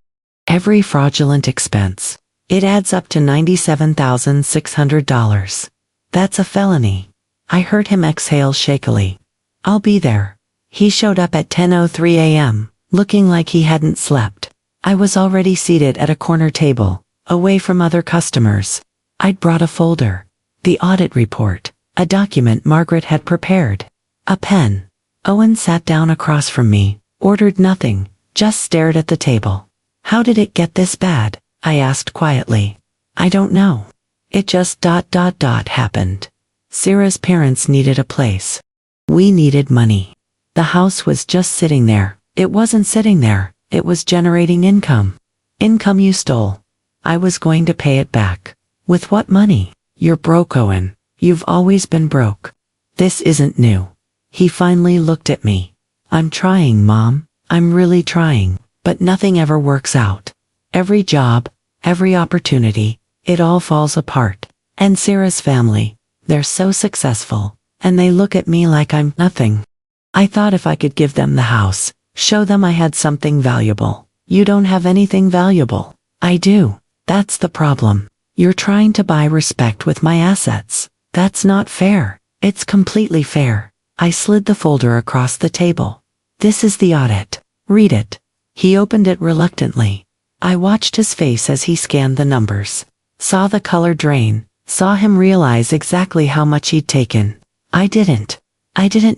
Every fraudulent expense. It adds up to $97,600. That's a felony. I heard him exhale shakily. I'll be there. He showed up at 10:03 a.m., looking like he hadn't slept. I was already seated at a corner table, away from other customers. I'd brought a folder. The audit report. A document Margaret had prepared. A pen. Owen sat down across from me, ordered nothing, just stared at the table. How did it get this bad? I asked quietly. I don't know. It just happened. Sira's parents needed a place. We needed money. The house was just sitting there. It wasn't sitting there. It was generating income. Income you stole. I was going to pay it back. With what money? You're broke, Owen. You've always been broke. This isn't new. He finally looked at me. I'm trying, Mom. I'm really trying. But nothing ever works out. Every job, every opportunity, it all falls apart. And Sira's family, they're so successful, and they look at me like I'm nothing. I thought if I could give them the house, show them I had something valuable. You don't have anything valuable. I do. That's the problem. You're trying to buy respect with my assets. That's not fair. It's completely fair. I slid the folder across the table. This is the audit. Read it. He opened it reluctantly. I watched his face as he scanned the numbers. Saw the color drain. Saw him realize exactly how much he'd taken. I didn't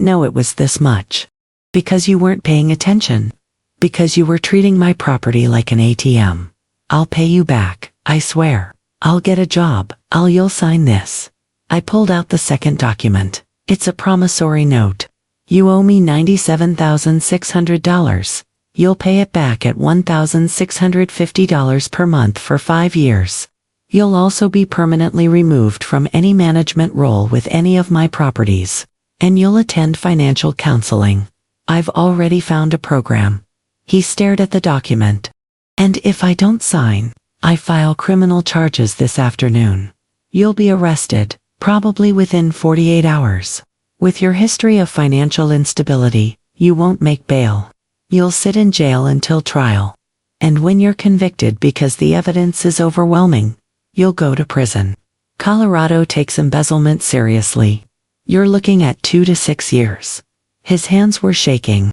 know it was this much. Because you weren't paying attention. Because you were treating my property like an ATM. I'll pay you back, I swear. I'll get a job. You'll sign this. I pulled out the second document. It's a promissory note. You owe me $97,600. You'll pay it back at $1,650 per month for 5 years. You'll also be permanently removed from any management role with any of my properties. And you'll attend financial counseling. I've already found a program. He stared at the document. And if I don't sign, I file criminal charges this afternoon. You'll be arrested, probably within 48 hours. With your history of financial instability, you won't make bail. You'll sit in jail until trial. And when you're convicted because the evidence is overwhelming, you'll go to prison. Colorado takes embezzlement seriously. You're looking at 2 to 6 years. His hands were shaking.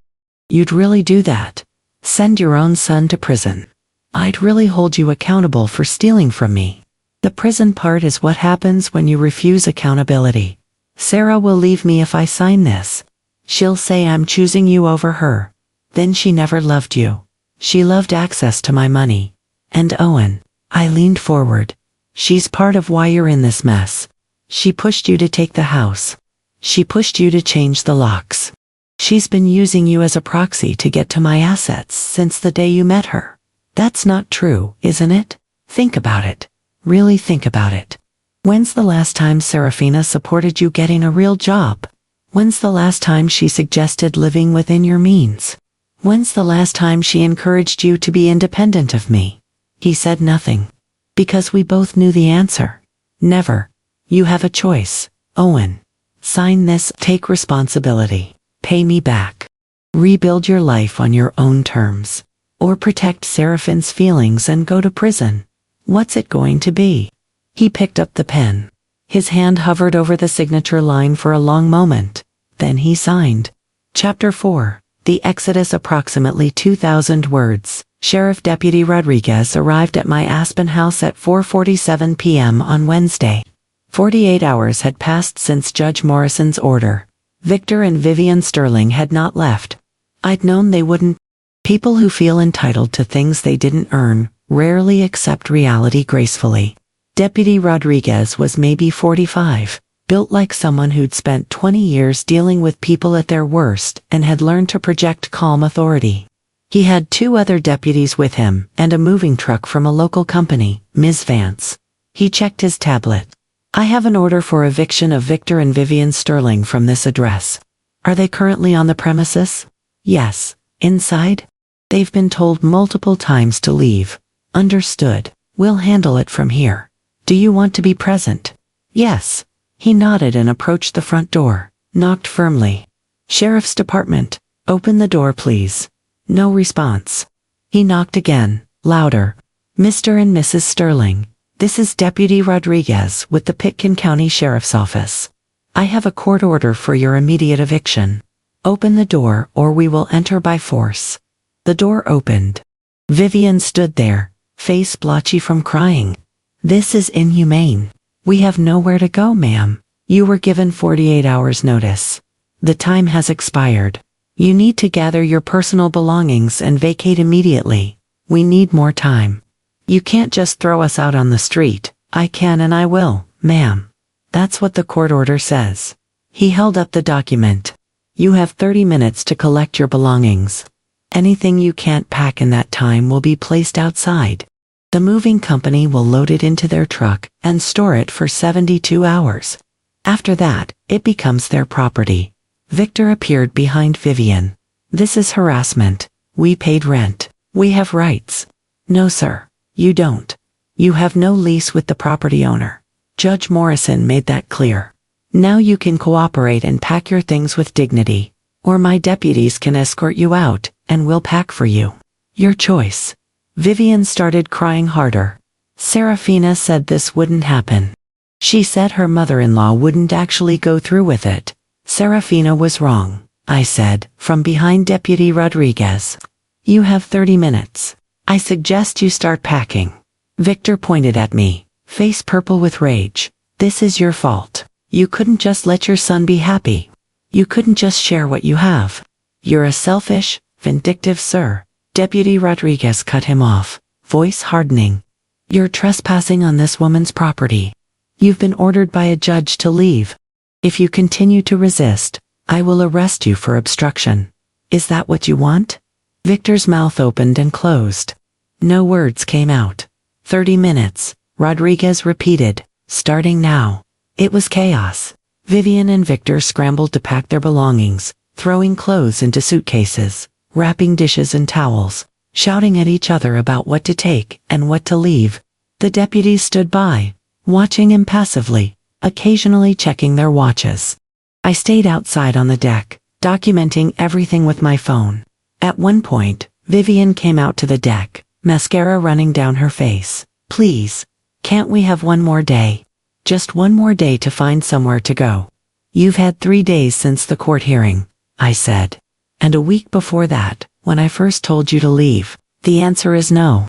You'd really do that? Send your own son to prison? I'd really hold you accountable for stealing from me. The prison part is what happens when you refuse accountability. Sara will leave me if I sign this. She'll say I'm choosing you over her. Then she never loved you. She loved access to my money. And Owen, I leaned forward. She's part of why you're in this mess. She pushed you to take the house. She pushed you to change the locks. She's been using you as a proxy to get to my assets since the day you met her. That's not true, isn't it? Think about it. Really think about it. When's the last time Serafina supported you getting a real job? When's the last time she suggested living within your means? When's the last time she encouraged you to be independent of me? He said nothing. Because we both knew the answer. Never. You have a choice, Owen. Sign this, take responsibility. Pay me back. Rebuild your life on your own terms. Or protect Seraphine's feelings and go to prison. What's it going to be? He picked up the pen. His hand hovered over the signature line for a long moment. Then he signed. Chapter 4. The Exodus. Approximately 2,000 words. Sheriff Deputy Rodriguez arrived at my Aspen house at 4:47 p.m. on Wednesday. 48 hours had passed since Judge Morrison's order. Victor and Vivian Sterling had not left. I'd known they wouldn't. People who feel entitled to things they didn't earn rarely accept reality gracefully. Deputy Rodriguez was maybe 45, built like someone who'd spent 20 years dealing with people at their worst and had learned to project calm authority. He had 2 other deputies with him and a moving truck from a local company, Ms. Vance. He checked his tablet. I have an order for eviction of Victor and Vivian Sterling from this address. Are they currently on the premises? Yes. Inside? They've been told multiple times to leave. Understood. We'll handle it from here. Do you want to be present? Yes. He nodded and approached the front door, knocked firmly. Sheriff's Department, open the door please. No response. He knocked again, louder. Mr. and Mrs. Sterling, this is Deputy Rodriguez with the Pitkin County Sheriff's Office. I have a court order for your immediate eviction. Open the door or we will enter by force. The door opened. Vivian stood there, face blotchy from crying. This is inhumane. We have nowhere to go, ma'am. You were given 48 hours notice. The time has expired. You need to gather your personal belongings and vacate immediately. We need more time. You can't just throw us out on the street. I can and I will, ma'am. That's what the court order says. He held up the document. You have 30 minutes to collect your belongings. Anything you can't pack in that time will be placed outside. The moving company will load it into their truck and store it for 72 hours. After that, it becomes their property. Victor appeared behind Vivian. This is harassment. We paid rent. We have rights. No, sir. You don't. You have no lease with the property owner. Judge Morrison made that clear. Now you can cooperate and pack your things with dignity, or my deputies can escort you out, and we'll pack for you. Your choice. Vivian started crying harder. Serafina said this wouldn't happen. She said her mother-in-law wouldn't actually go through with it. Serafina was wrong, I said, from behind Deputy Rodriguez. You have 30 minutes. I suggest you start packing. Victor pointed at me, face purple with rage. This is your fault. You couldn't just let your son be happy. You couldn't just share what you have. You're a selfish, vindictive sir. Deputy Rodriguez cut him off, voice hardening. You're trespassing on this woman's property. You've been ordered by a judge to leave. If you continue to resist, I will arrest you for obstruction. Is that what you want? Victor's mouth opened and closed. No words came out. 30 minutes, Rodriguez repeated, starting now. It was chaos. Vivian and Victor scrambled to pack their belongings, throwing clothes into suitcases, wrapping dishes and towels, shouting at each other about what to take and what to leave. The deputies stood by, watching impassively, occasionally checking their watches. I stayed outside on the deck, documenting everything with my phone. At one point, Vivian came out to the deck, mascara running down her face. Please, can't we have one more day? Just one more day to find somewhere to go. You've had 3 days since the court hearing, I said. And a week before that, when I first told you to leave. The answer is no.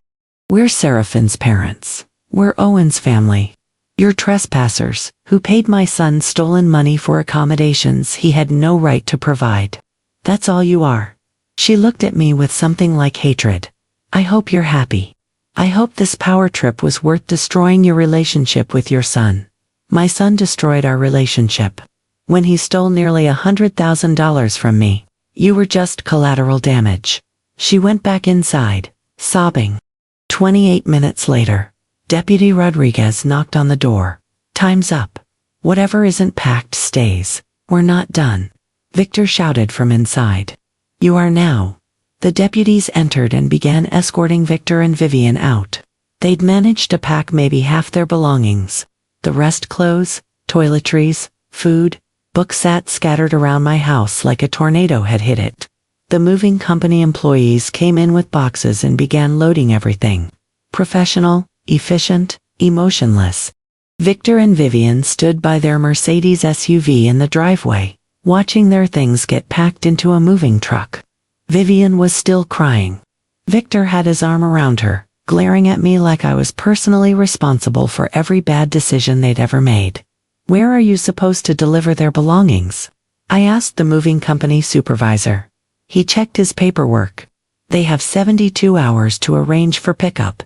We're Seraphine's parents. We're Owen's family. You're trespassers, who paid my son stolen money for accommodations he had no right to provide. That's all you are. She looked at me with something like hatred. I hope you're happy. I hope this power trip was worth destroying your relationship with your son. My son destroyed our relationship. When he stole nearly $100,000 from me, you were just collateral damage. She went back inside, sobbing. 28 minutes later, Deputy Rodriguez knocked on the door. Time's up. Whatever isn't packed stays. We're not done. Victor shouted from inside. You are now. The deputies entered and began escorting Victor and Vivian out. They'd managed to pack maybe half their belongings. The rest clothes, toiletries, food, books sat scattered around my house like a tornado had hit it. The moving company employees came in with boxes and began loading everything. Professional, efficient, emotionless. Victor and Vivian stood by their Mercedes SUV in the driveway, watching their things get packed into a moving truck. Vivian was still crying. Victor had his arm around her, glaring at me like I was personally responsible for every bad decision they'd ever made. Where are you supposed to deliver their belongings? I asked the moving company supervisor. He checked his paperwork. They have 72 hours to arrange for pickup.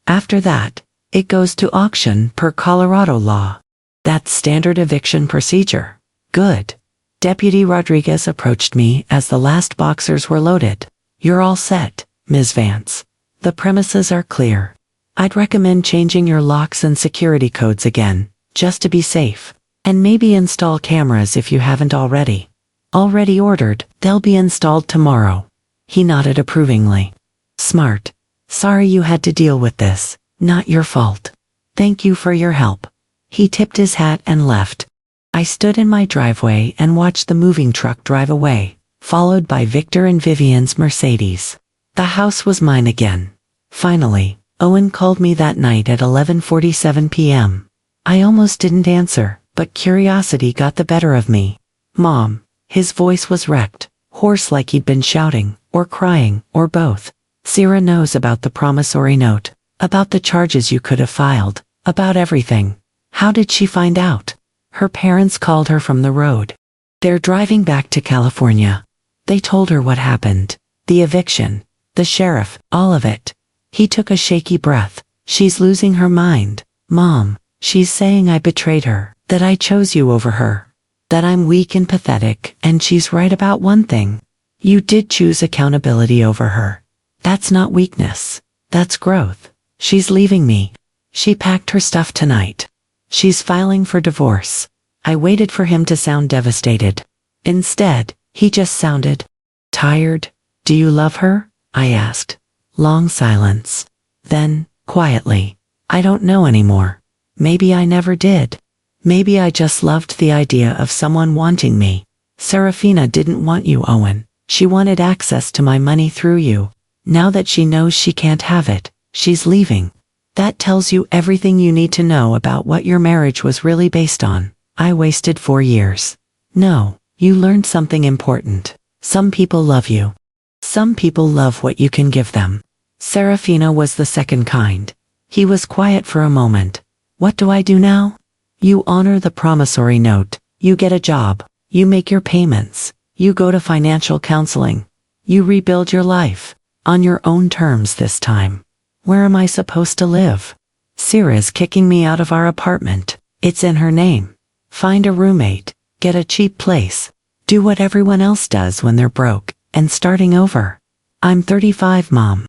After that, it goes to auction per Colorado law. That's standard eviction procedure. Good. Deputy Rodriguez approached me as the last boxers were loaded. You're all set, Ms. Vance. The premises are clear. I'd recommend changing your locks and security codes again, just to be safe. And maybe install cameras if you haven't already. Already ordered, they'll be installed tomorrow. He nodded approvingly. Smart. Sorry you had to deal with this. Not your fault. Thank you for your help. He tipped his hat and left. I stood in my driveway and watched the moving truck drive away, followed by Victor and Vivian's Mercedes. The house was mine again. Finally, Owen called me that night at 11:47 p.m. I almost didn't answer, but curiosity got the better of me. Mom. His voice was wrecked, hoarse like he'd been shouting, or crying, or both. Sarah knows about the promissory note, about the charges you could have filed, about everything. How did she find out? Her parents called her from the road. They're driving back to California. They told her what happened. The eviction, the sheriff, all of it. He took a shaky breath. She's losing her mind. Mom, she's saying I betrayed her, that I chose you over her. That I'm weak and pathetic, and she's right about one thing. You did choose accountability over her. That's not weakness. That's growth. She's leaving me. She packed her stuff tonight. She's filing for divorce. I waited for him to sound devastated. Instead, he just sounded tired. Do you love her? I asked. Long silence. Then, quietly, I don't know anymore. Maybe I never did. Maybe I just loved the idea of someone wanting me. Serafina didn't want you, Owen. She wanted access to my money through you. Now that she knows she can't have it, she's leaving. That tells you everything you need to know about what your marriage was really based on. I wasted 4 years. No, you learned something important. Some people love you. Some people love what you can give them. Serafina was the second kind. He was quiet for a moment. What do I do now? You honor the promissory note. You get a job. You make your payments. You go to financial counseling. You rebuild your life. On your own terms this time. Where am I supposed to live? Sarah's kicking me out of our apartment. It's in her name. Find a roommate. Get a cheap place. Do what everyone else does when they're broke, and starting over. I'm 35, Mom.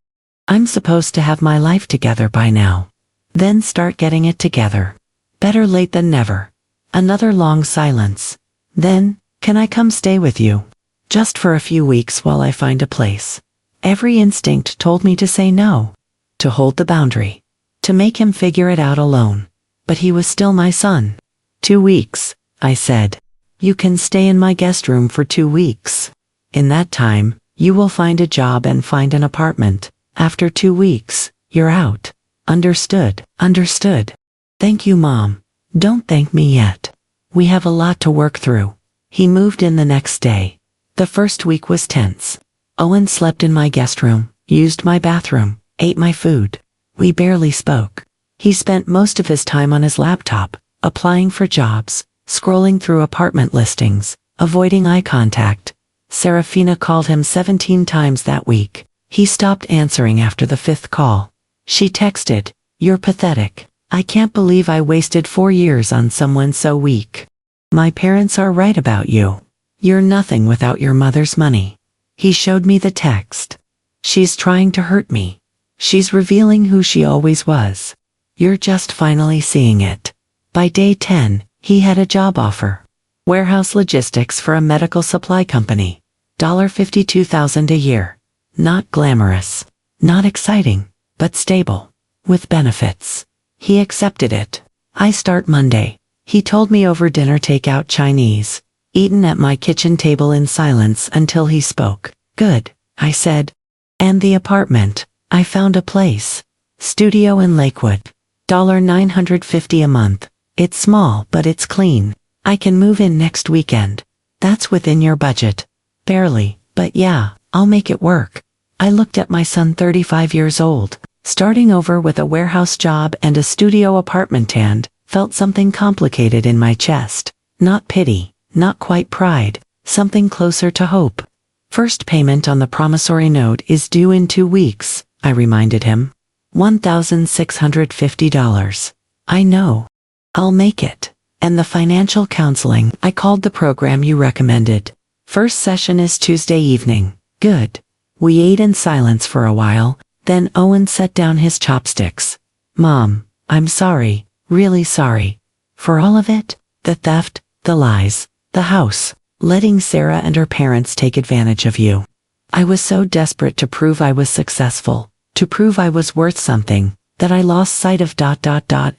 I'm supposed to have my life together by now. Then start getting it together. Better late than never. Another long silence. Then, can I come stay with you? Just for a few weeks while I find a place. Every instinct told me to say no. To hold the boundary. To make him figure it out alone. But he was still my son. 2 weeks, I said. You can stay in my guest room for 2 weeks. In that time, you will find a job and find an apartment. After 2 weeks, you're out. Understood, understood. Thank you, Mom. Don't thank me yet. We have a lot to work through. He moved in the next day. The first week was tense. Owen slept in my guest room, used my bathroom, ate my food. We barely spoke. He spent most of his time on his laptop, applying for jobs, scrolling through apartment listings, avoiding eye contact. Serafina called him 17 times that week. He stopped answering after the 5th call. She texted, "You're pathetic. I can't believe I wasted 4 years on someone so weak. My parents are right about you. You're nothing without your mother's money." He showed me the text. "She's trying to hurt me. She's revealing who she always was. You're just finally seeing it." By day 10, he had a job offer. Warehouse logistics for a medical supply company. $52,000 a year. Not glamorous. Not exciting, but stable. With benefits. He accepted it. I start Monday. He told me over dinner takeout Chinese, eaten at my kitchen table in silence until he spoke. "Good," I said. "And the apartment. I found a place. Studio in Lakewood. $950 a month. It's small but it's clean. I can move in next weekend. That's within your budget." "Barely, but yeah, I'll make it work." I looked at my son, 35 years old. Starting over with a warehouse job and a studio apartment, and felt something complicated in my chest. Not pity, not quite pride, Something closer to hope. First payment on the promissory note is due in 2 weeks, I reminded him. $1,650. I know. I'll make it. And the financial counseling, I called the program you recommended. First session is Tuesday evening. Good. We ate in silence for a while, then Owen set down his chopsticks. Mom, I'm sorry, really sorry. For all of it? The theft, the lies, the house, letting Sarah and her parents take advantage of you. I was so desperate to prove I was successful, to prove I was worth something, that I lost sight of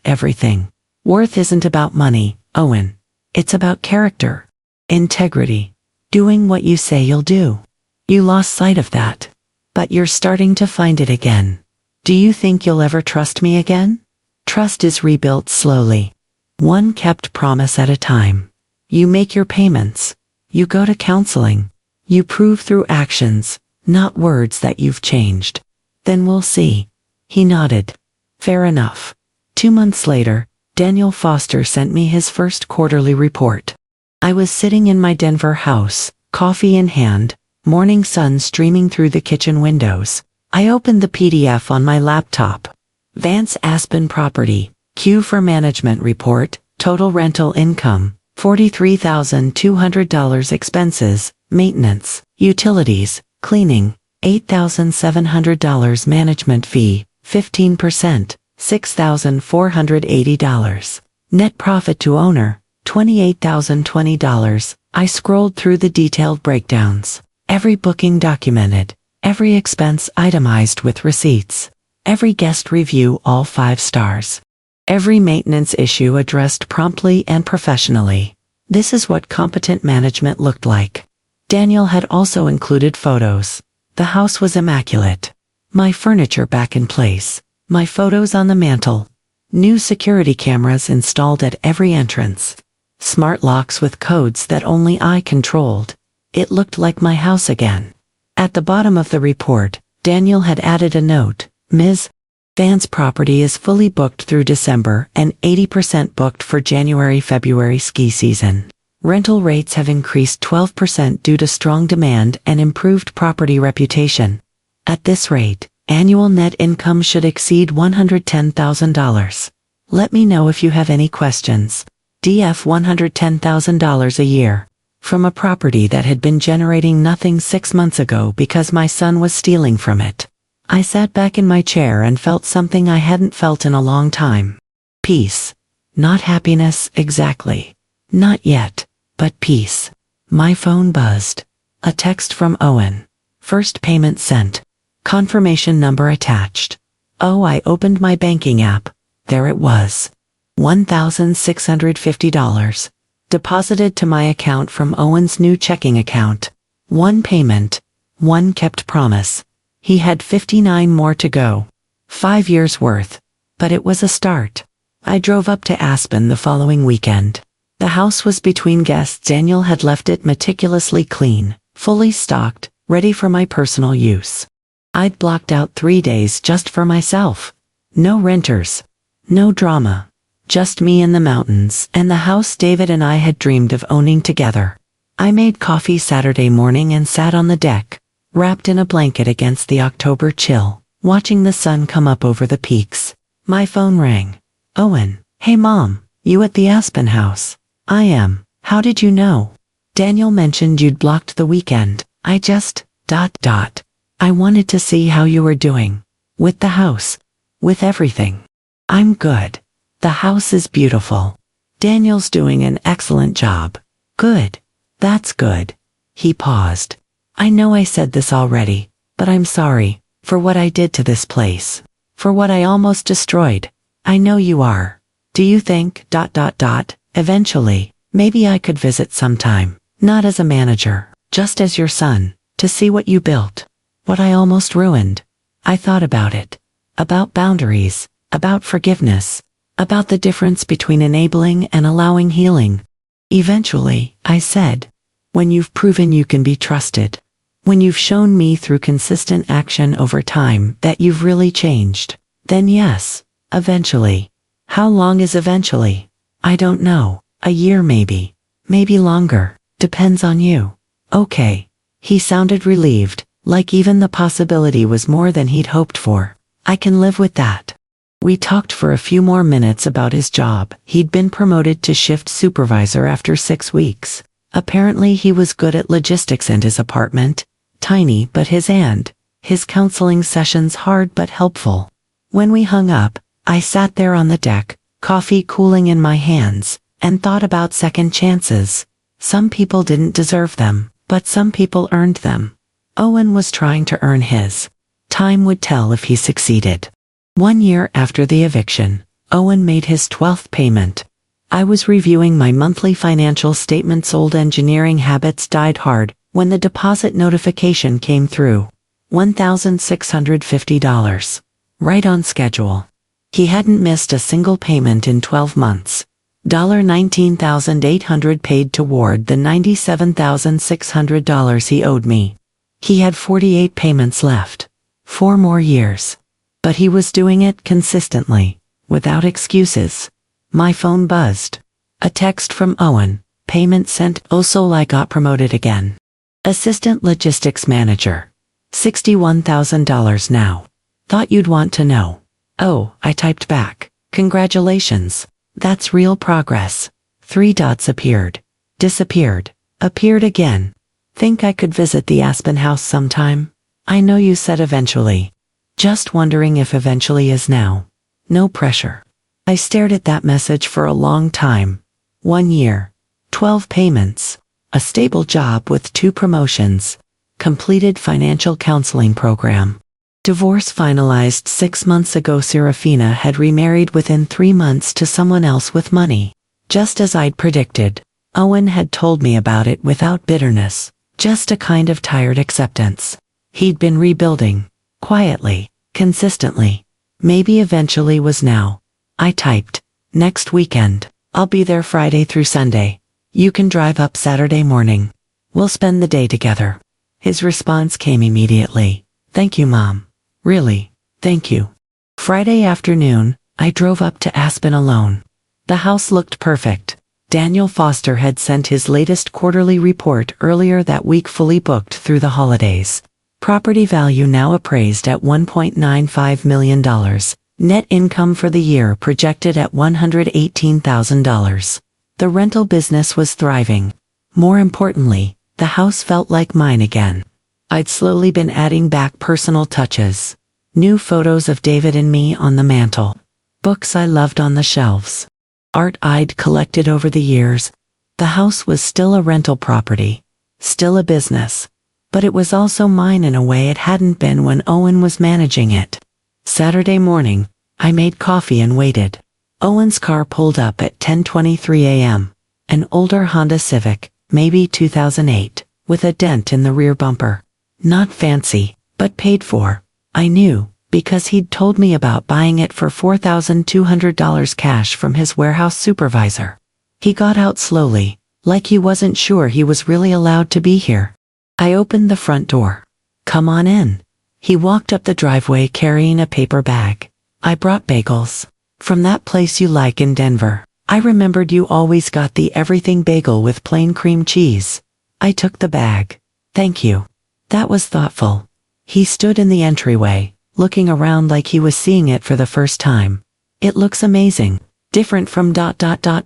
everything. Worth isn't about money, Owen. It's about character, integrity, doing what you say you'll do. You lost sight of that. But you're starting to find it again. Do you think you'll ever trust me again? Trust is rebuilt slowly. One kept promise at a time. You make your payments. You go to counseling. You prove through actions, not words that you've changed. Then we'll see. He nodded. Fair enough. 2 months later, Daniel Foster sent me his first quarterly report. I was sitting in my Denver house, coffee in hand, morning sun streaming through the kitchen windows. I opened the PDF on my laptop. Vance Aspen Property, Q for Management Report, total rental income, $43,200 expenses, maintenance, utilities, cleaning, $8,700 management fee, 15%, $6,480. Net profit to owner, $28,020. I scrolled through the detailed breakdowns. Every booking documented, every expense itemized with receipts, every guest review all 5 stars, every maintenance issue addressed promptly and professionally. This is what competent management looked like. Daniel had also included photos. The house was immaculate. My furniture back in place, my photos on the mantle, new security cameras installed at every entrance, smart locks with codes that only I controlled. It looked like my house again. At the bottom of the report, Daniel had added a note. Ms. Vance Property is fully booked through December and 80% booked for January-February ski season. Rental rates have increased 12% due to strong demand and improved property reputation. At this rate, annual net income should exceed $110,000. Let me know if you have any questions. DF $110,000 a year. From a property that had been generating nothing 6 months ago because my son was stealing from it. I sat back in my chair and felt something I hadn't felt in a long time. Peace. Not happiness, exactly. Not yet, but peace. My phone buzzed. A text from Owen. First payment sent. Confirmation number attached. Oh, I opened my banking app. There it was. $1,650. Deposited to my account from Owen's new checking account. 1 payment, 1 kept promise. He had 59 more to go. 5 years worth. But it was a start. I drove up to Aspen the following weekend. The house was between guests. Daniel had left it meticulously clean, fully stocked, ready for my personal use. I'd blocked out 3 days just for myself. No renters. No drama. Just me in the mountains and the house David and I had dreamed of owning together. I made coffee Saturday morning and sat on the deck, wrapped in a blanket against the October chill, watching the sun come up over the peaks. My phone rang. Owen, hey Mom, you at the Aspen house? I am. How did you know? Daniel mentioned you'd blocked the weekend. I just, I wanted to see how you were doing. With the house. With everything. I'm good. The house is beautiful. Daniel's doing an excellent job. Good. That's good. He paused. I know I said this already, but I'm sorry, for what I did to this place. For what I almost destroyed. I know you are. Do you think, eventually, maybe I could visit sometime, not as a manager, just as your son, to see what you built. What I almost ruined. I thought about it. About boundaries, about forgiveness. About the difference between enabling and allowing healing. Eventually, I said, when you've proven you can be trusted, when you've shown me through consistent action over time that you've really changed, then yes, eventually. How long is eventually? I don't know, a year maybe, maybe longer, depends on you. Okay. He sounded relieved, like even the possibility was more than he'd hoped for. I can live with that. We talked for a few more minutes about his job. He'd been promoted to shift supervisor after 6 weeks. Apparently he was good at logistics, and his apartment, tiny but his counseling sessions hard but helpful. When we hung up, I sat there on the deck, coffee cooling in my hands, and thought about second chances. Some people didn't deserve them, but some people earned them. Owen was trying to earn his. Time would tell if he succeeded. 1 year after the eviction, Owen made his 12th payment. I was reviewing my monthly financial statements. Old engineering habits died hard when the deposit notification came through. $1,650. Right on schedule. He hadn't missed a single payment in 12 months. $19,800 paid toward the $97,600 he owed me. He had 48 payments left. 4 more years. But he was doing it consistently, without excuses. My phone buzzed. A text from Owen. Payment sent. Oh, so I got promoted again. Assistant logistics manager. $61,000 now. Thought you'd want to know. Oh, I typed back. Congratulations. That's real progress. 3 dots appeared. Disappeared. Appeared again. Think I could visit the Aspen house sometime? I know you said eventually. Just wondering if eventually is now. No pressure. I stared at that message for a long time. 1 year. 12 payments. A stable job with 2 promotions. Completed financial counseling program. Divorce finalized 6 months ago. Serafina had remarried within 3 months to someone else with money. Just as I'd predicted. Owen had told me about it without bitterness. Just a kind of tired acceptance. He'd been rebuilding. Quietly. Consistently. Maybe eventually was now. I typed. Next weekend. I'll be there Friday through Sunday. You can drive up Saturday morning. We'll spend the day together. His response came immediately. Thank you, Mom. Really, thank you. Friday afternoon, I drove up to Aspen alone. The house looked perfect. Daniel Foster had sent his latest quarterly report earlier that week, fully booked through the holidays. Property value now appraised at $1.95 million. Net income for the year projected at $118,000. The rental business was thriving. More importantly, the house felt like mine again. I'd slowly been adding back personal touches. New photos of David and me on the mantle. Books I loved on the shelves. Art I'd collected over the years. The house was still a rental property. Still a business. But it was also mine in a way it hadn't been when Owen was managing it. Saturday morning, I made coffee and waited. Owen's car pulled up at 10:23 a.m. An older Honda Civic, maybe 2008, with a dent in the rear bumper. Not fancy, but paid for. I knew, because he'd told me about buying it for $4,200 cash from his warehouse supervisor. He got out slowly, like he wasn't sure he was really allowed to be here. I opened the front door. Come on in. He walked up the driveway carrying a paper bag. I brought bagels. From that place you like in Denver. I remembered you always got the everything bagel with plain cream cheese. I took the bag. Thank you. That was thoughtful. He stood in the entryway, looking around like he was seeing it for the first time. It looks amazing. Different from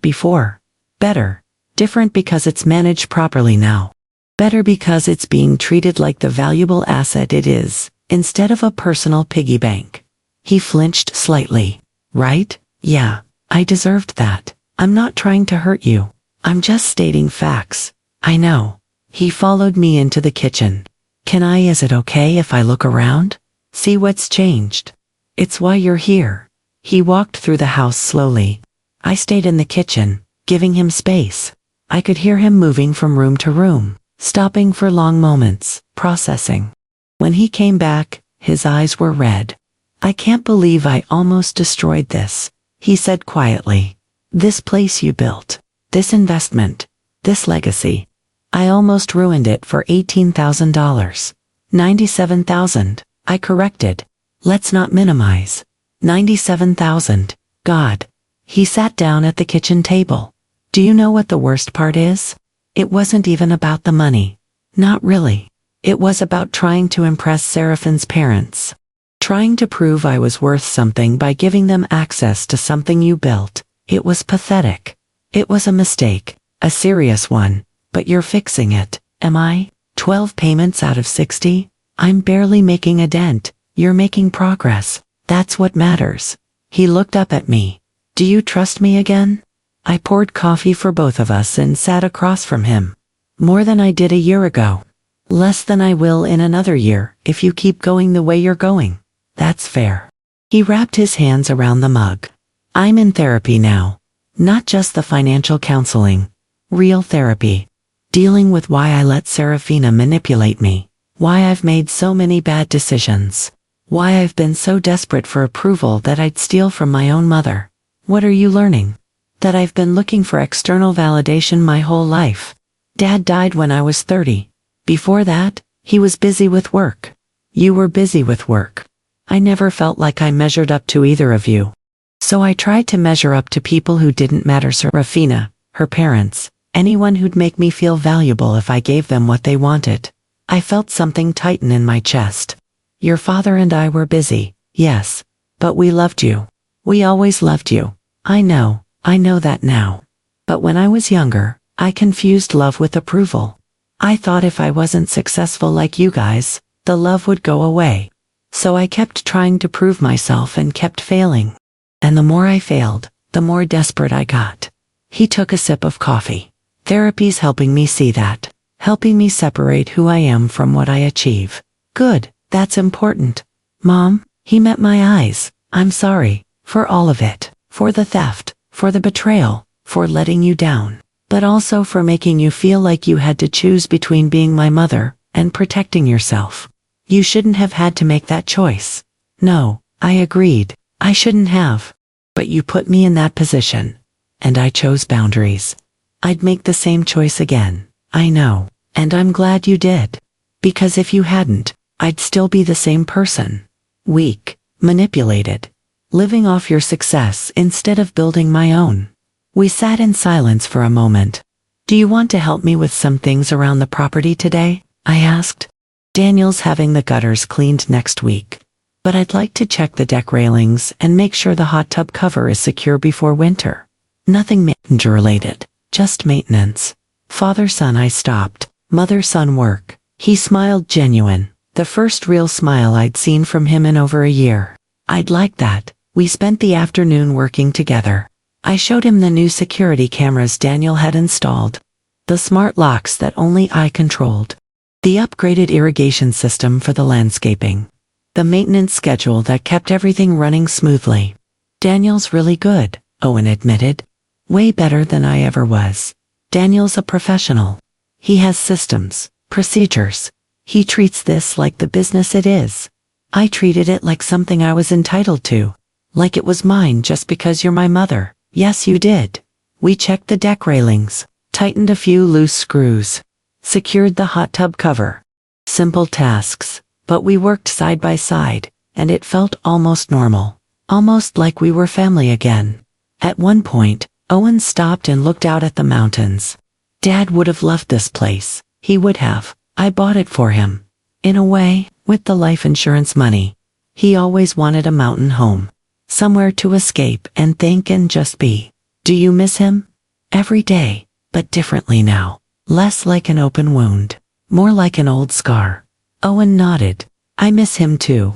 before. Better. Different because it's managed properly now. Better because it's being treated like the valuable asset it is, instead of a personal piggy bank. He flinched slightly. Right? Yeah, I deserved that. I'm not trying to hurt you. I'm just stating facts. I know. He followed me into the kitchen. Is it okay if I look around? See what's changed? It's why you're here. He walked through the house slowly. I stayed in the kitchen, giving him space. I could hear him moving from room to room, stopping for long moments, processing. When he came back, his eyes were red. I can't believe I almost destroyed this, he said quietly. This place you built, this investment, this legacy. I almost ruined it for $18,000. $97,000, I corrected. Let's not minimize. $97,000, God. He sat down at the kitchen table. Do you know what the worst part is? It wasn't even about the money. Not really. It was about trying to impress Seraphine's parents. Trying to prove I was worth something by giving them access to something you built. It was pathetic. It was a mistake, a serious one, but you're fixing it, am I? 12 payments out of 60? I'm barely making a dent. You're making progress. That's what matters. He looked up at me. Do you trust me again? I poured coffee for both of us and sat across from him. More than I did a year ago. Less than I will in another year if you keep going the way you're going. That's fair. He wrapped his hands around the mug. I'm in therapy now. Not just the financial counseling. Real therapy. Dealing with why I let Serafina manipulate me. Why I've made so many bad decisions. Why I've been so desperate for approval that I'd steal from my own mother. What are you learning? That I've been looking for external validation my whole life. Dad died when I was 30. Before that, he was busy with work. You were busy with work. I never felt like I measured up to either of you. So I tried to measure up to people who didn't matter. Serafina, her parents, anyone who'd make me feel valuable if I gave them what they wanted. I felt something tighten in my chest. Your father and I were busy, yes, but we loved you. We always loved you. I know that now. But when I was younger, I confused love with approval. I thought if I wasn't successful like you guys, the love would go away. So I kept trying to prove myself and kept failing. And the more I failed, the more desperate I got. He took a sip of coffee. Therapy's helping me see that. Helping me separate who I am from what I achieve. Good, that's important. Mom, he met my eyes. I'm sorry, for all of it. For the theft, for the betrayal, for letting you down. But also for making you feel like you had to choose between being my mother and protecting yourself. You shouldn't have had to make that choice. No, I agreed. I shouldn't have. But you put me in that position. And I chose boundaries. I'd make the same choice again. I know. And I'm glad you did. Because if you hadn't, I'd still be the same person. Weak, manipulated. Living off your success instead of building my own. We sat in silence for a moment. Do you want to help me with some things around the property today? I asked. Daniel's having the gutters cleaned next week. But I'd like to check the deck railings and make sure the hot tub cover is secure before winter. Nothing maintenance-related, just maintenance. Father-son I stopped, mother-son work. He smiled genuine, the first real smile I'd seen from him in over a year. I'd like that. We spent the afternoon working together. I showed him the new security cameras Daniel had installed. The smart locks that only I controlled. The upgraded irrigation system for the landscaping. The maintenance schedule that kept everything running smoothly. Daniel's really good, Owen admitted. Way better than I ever was. Daniel's a professional. He has systems, procedures. He treats this like the business it is. I treated it like something I was entitled to. Like it was mine just because you're my mother. Yes, you did. We checked the deck railings, tightened a few loose screws, secured the hot tub cover. Simple tasks. But we worked side by side, and it felt almost normal. Almost like we were family again. At one point, Owen stopped and looked out at the mountains. Dad would have loved this place. He would have. I bought it for him. In a way, with the life insurance money. He always wanted a mountain home. Somewhere to escape and think and just be. Do you miss him? Every day, but differently now. Less like an open wound. More like an old scar. Owen nodded. I miss him too.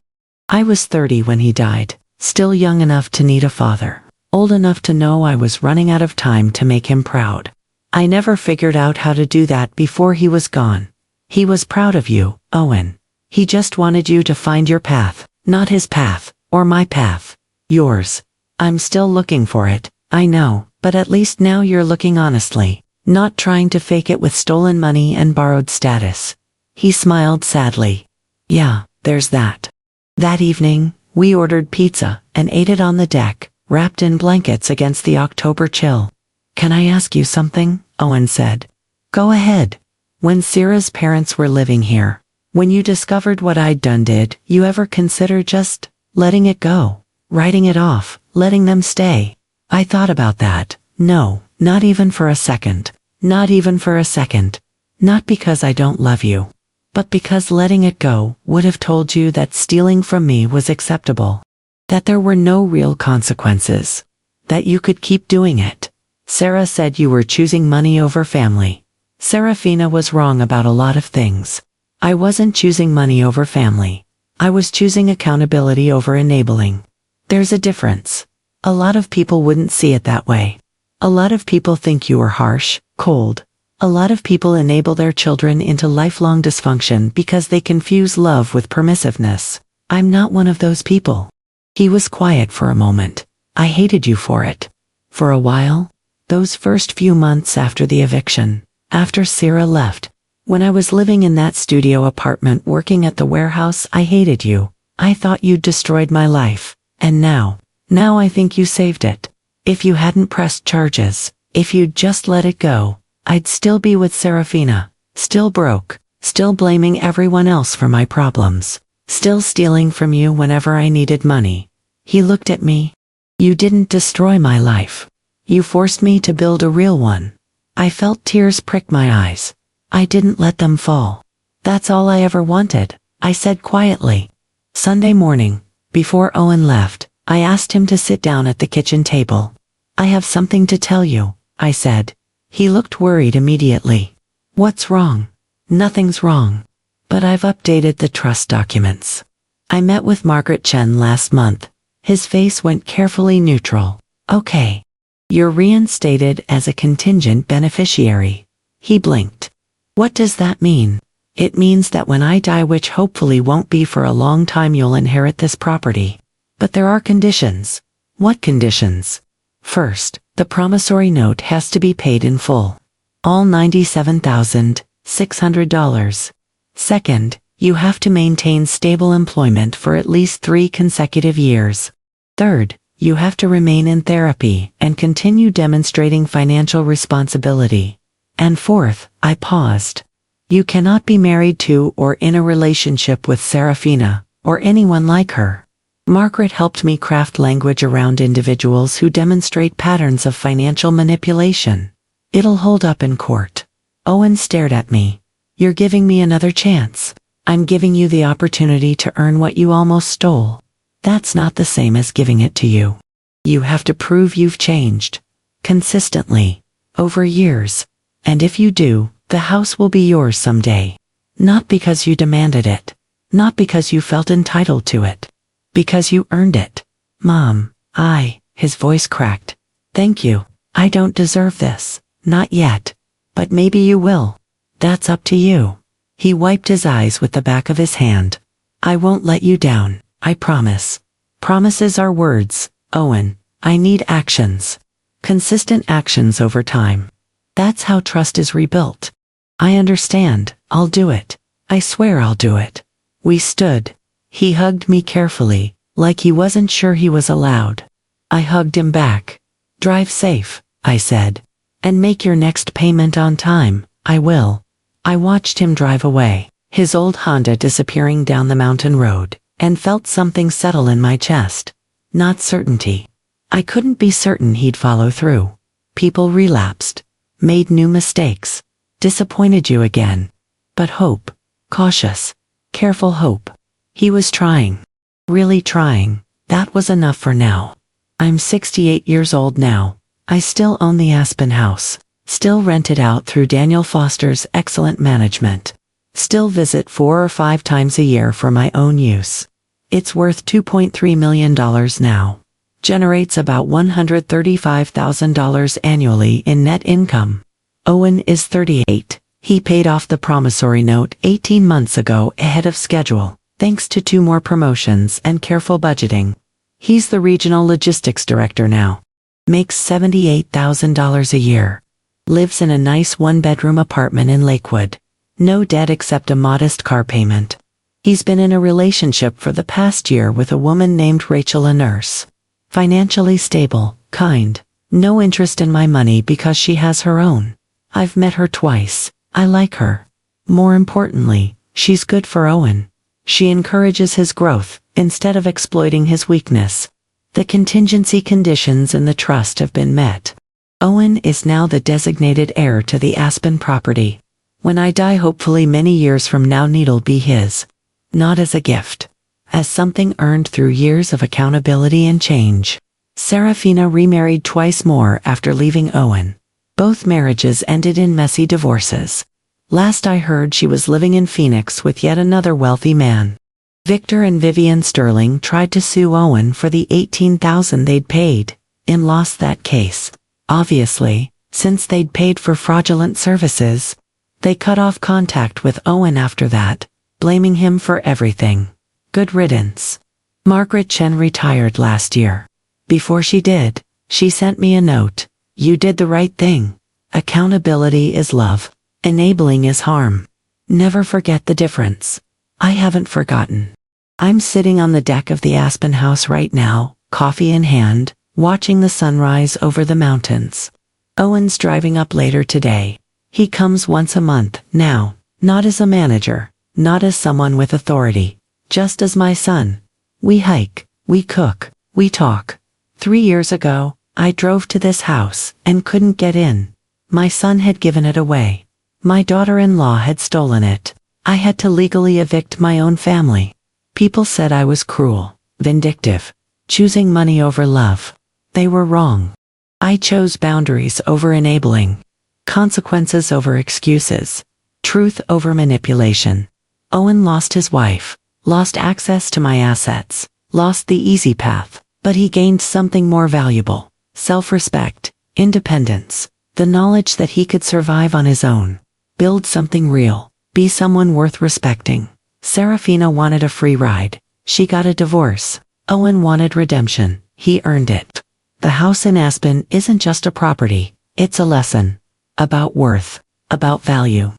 I was 30 when he died, still young enough to need a father, old enough to know I was running out of time to make him proud. I never figured out how to do that before he was gone. He was proud of you, Owen. He just wanted you to find your path, not his path, or my path. Yours. I'm still looking for it, I know, but at least now you're looking honestly, not trying to fake it with stolen money and borrowed status. He smiled sadly. Yeah, there's that. That evening, we ordered pizza and ate it on the deck, wrapped in blankets against the October chill. Can I ask you something? Owen said. Go ahead. When Sierra's parents were living here, when you discovered what I'd done, did you ever consider just letting it go, writing it off, letting them stay? I thought about that. No, not even for a second. Not even for a second. Not because I don't love you, but because letting it go would have told you that stealing from me was acceptable. That there were no real consequences. That you could keep doing it. Sarah said you were choosing money over family. Serafina was wrong about a lot of things. I wasn't choosing money over family. I was choosing accountability over enabling. There's a difference. A lot of people wouldn't see it that way. A lot of people think you are harsh, cold. A lot of people enable their children into lifelong dysfunction because they confuse love with permissiveness. I'm not one of those people. He was quiet for a moment. I hated you for it. For a while. Those first few months after the eviction. After Sarah left. When I was living in that studio apartment working at the warehouse, I hated you. I thought you'd destroyed my life. And now I think you saved it. If you hadn't pressed charges, if you'd just let it go, I'd still be with Serafina, still broke, still blaming everyone else for my problems, still stealing from you whenever I needed money. He looked at me. You didn't destroy my life. You forced me to build a real one. I felt tears prick my eyes. I didn't let them fall. That's all I ever wanted, I said quietly. Sunday morning, before Owen left, I asked him to sit down at the kitchen table. I have something to tell you, I said. He looked worried immediately. What's wrong? Nothing's wrong. But I've updated the trust documents. I met with Margaret Chen last month. His face went carefully neutral. Okay. You're reinstated as a contingent beneficiary. He blinked. What does that mean? It means that when I die, which hopefully won't be for a long time, you'll inherit this property. But there are conditions. What conditions? First, the promissory note has to be paid in full. All $97,600. Second, you have to maintain stable employment for at least 3 consecutive years. Third, you have to remain in therapy and continue demonstrating financial responsibility. And fourth, I paused. You cannot be married to or in a relationship with Serafina, or anyone like her. Margaret helped me craft language around individuals who demonstrate patterns of financial manipulation. It'll hold up in court. Owen stared at me. You're giving me another chance. I'm giving you the opportunity to earn what you almost stole. That's not the same as giving it to you. You have to prove you've changed. Consistently. Over years. And if you do, the house will be yours someday. Not because you demanded it. Not because you felt entitled to it. Because you earned it. Mom, his voice cracked. Thank you. I don't deserve this. Not yet. But maybe you will. That's up to you. He wiped his eyes with the back of his hand. I won't let you down, I promise. Promises are words, Owen. I need actions. Consistent actions over time. That's how trust is rebuilt. I understand. I'll do it. I swear I'll do it. We stood. He hugged me carefully, like he wasn't sure he was allowed. I hugged him back. Drive safe, I said. And make your next payment on time. I will. I watched him drive away, his old Honda disappearing down the mountain road, and felt something settle in my chest. Not certainty. I couldn't be certain he'd follow through. People relapsed. Made new mistakes. Disappointed you again. But hope. Cautious. Careful hope. He was trying. Really trying. That was enough for now. I'm 68 years old now. I still own the Aspen house. Still rent it out through Daniel Foster's excellent management. Still visit 4 or 5 times a year for my own use. It's worth $2.3 million now. Generates about $135,000 annually in net income. Owen is 38. He paid off the promissory note 18 months ago ahead of schedule, thanks to 2 more promotions and careful budgeting. He's the regional logistics director now. Makes $78,000 a year. Lives in a nice 1-bedroom apartment in Lakewood. No debt except a modest car payment. He's been in a relationship for the past year with a woman named Rachel, a nurse. Financially stable, kind. No interest in my money because she has her own. I've met her twice. I like her. More importantly, she's good for Owen. She encourages his growth, instead of exploiting his weakness. The contingency conditions in the trust have been met. Owen is now the designated heir to the Aspen property. When I die, hopefully many years from now, need'll be his. Not as a gift. As something earned through years of accountability and change. Serafina remarried twice more after leaving Owen. Both marriages ended in messy divorces. Last I heard, she was living in Phoenix with yet another wealthy man. Victor and Vivian Sterling tried to sue Owen for the $18,000 they'd paid, and lost that case. Obviously, since they'd paid for fraudulent services, they cut off contact with Owen after that, blaming him for everything. Good riddance. Margaret Chen retired last year. Before she did, she sent me a note. You did the right thing. Accountability is love. Enabling is harm. Never forget the difference. I haven't forgotten. I'm sitting on the deck of the Aspen house right now, coffee in hand, watching the sunrise over the mountains. Owen's driving up later today. He comes once a month now, not as a manager, not as someone with authority, just as my son. We hike, we cook, we talk. 3 years ago, I drove to this house and couldn't get in. My son had given it away. My daughter-in-law had stolen it. I had to legally evict my own family. People said I was cruel, vindictive, choosing money over love. They were wrong. I chose boundaries over enabling, consequences over excuses, truth over manipulation. Owen lost his wife, lost access to my assets, lost the easy path, but he gained something more valuable: self-respect, independence, the knowledge that he could survive on his own, build something real, be someone worth respecting. Serafina wanted a free ride. She got a divorce. Owen wanted redemption. He earned it. The house in Aspen isn't just a property, it's a lesson. About worth, about value,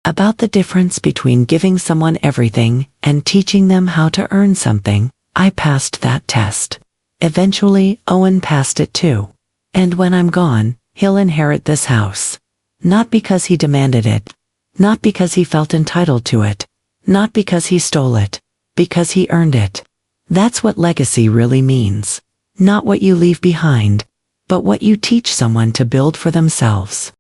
about the difference between giving someone everything and teaching them how to earn something. I passed that test. Eventually, Owen passed it too. And when I'm gone, he'll inherit this house. Not because he demanded it. Not because he felt entitled to it. Not because he stole it. Because he earned it. That's what legacy really means. Not what you leave behind, but what you teach someone to build for themselves.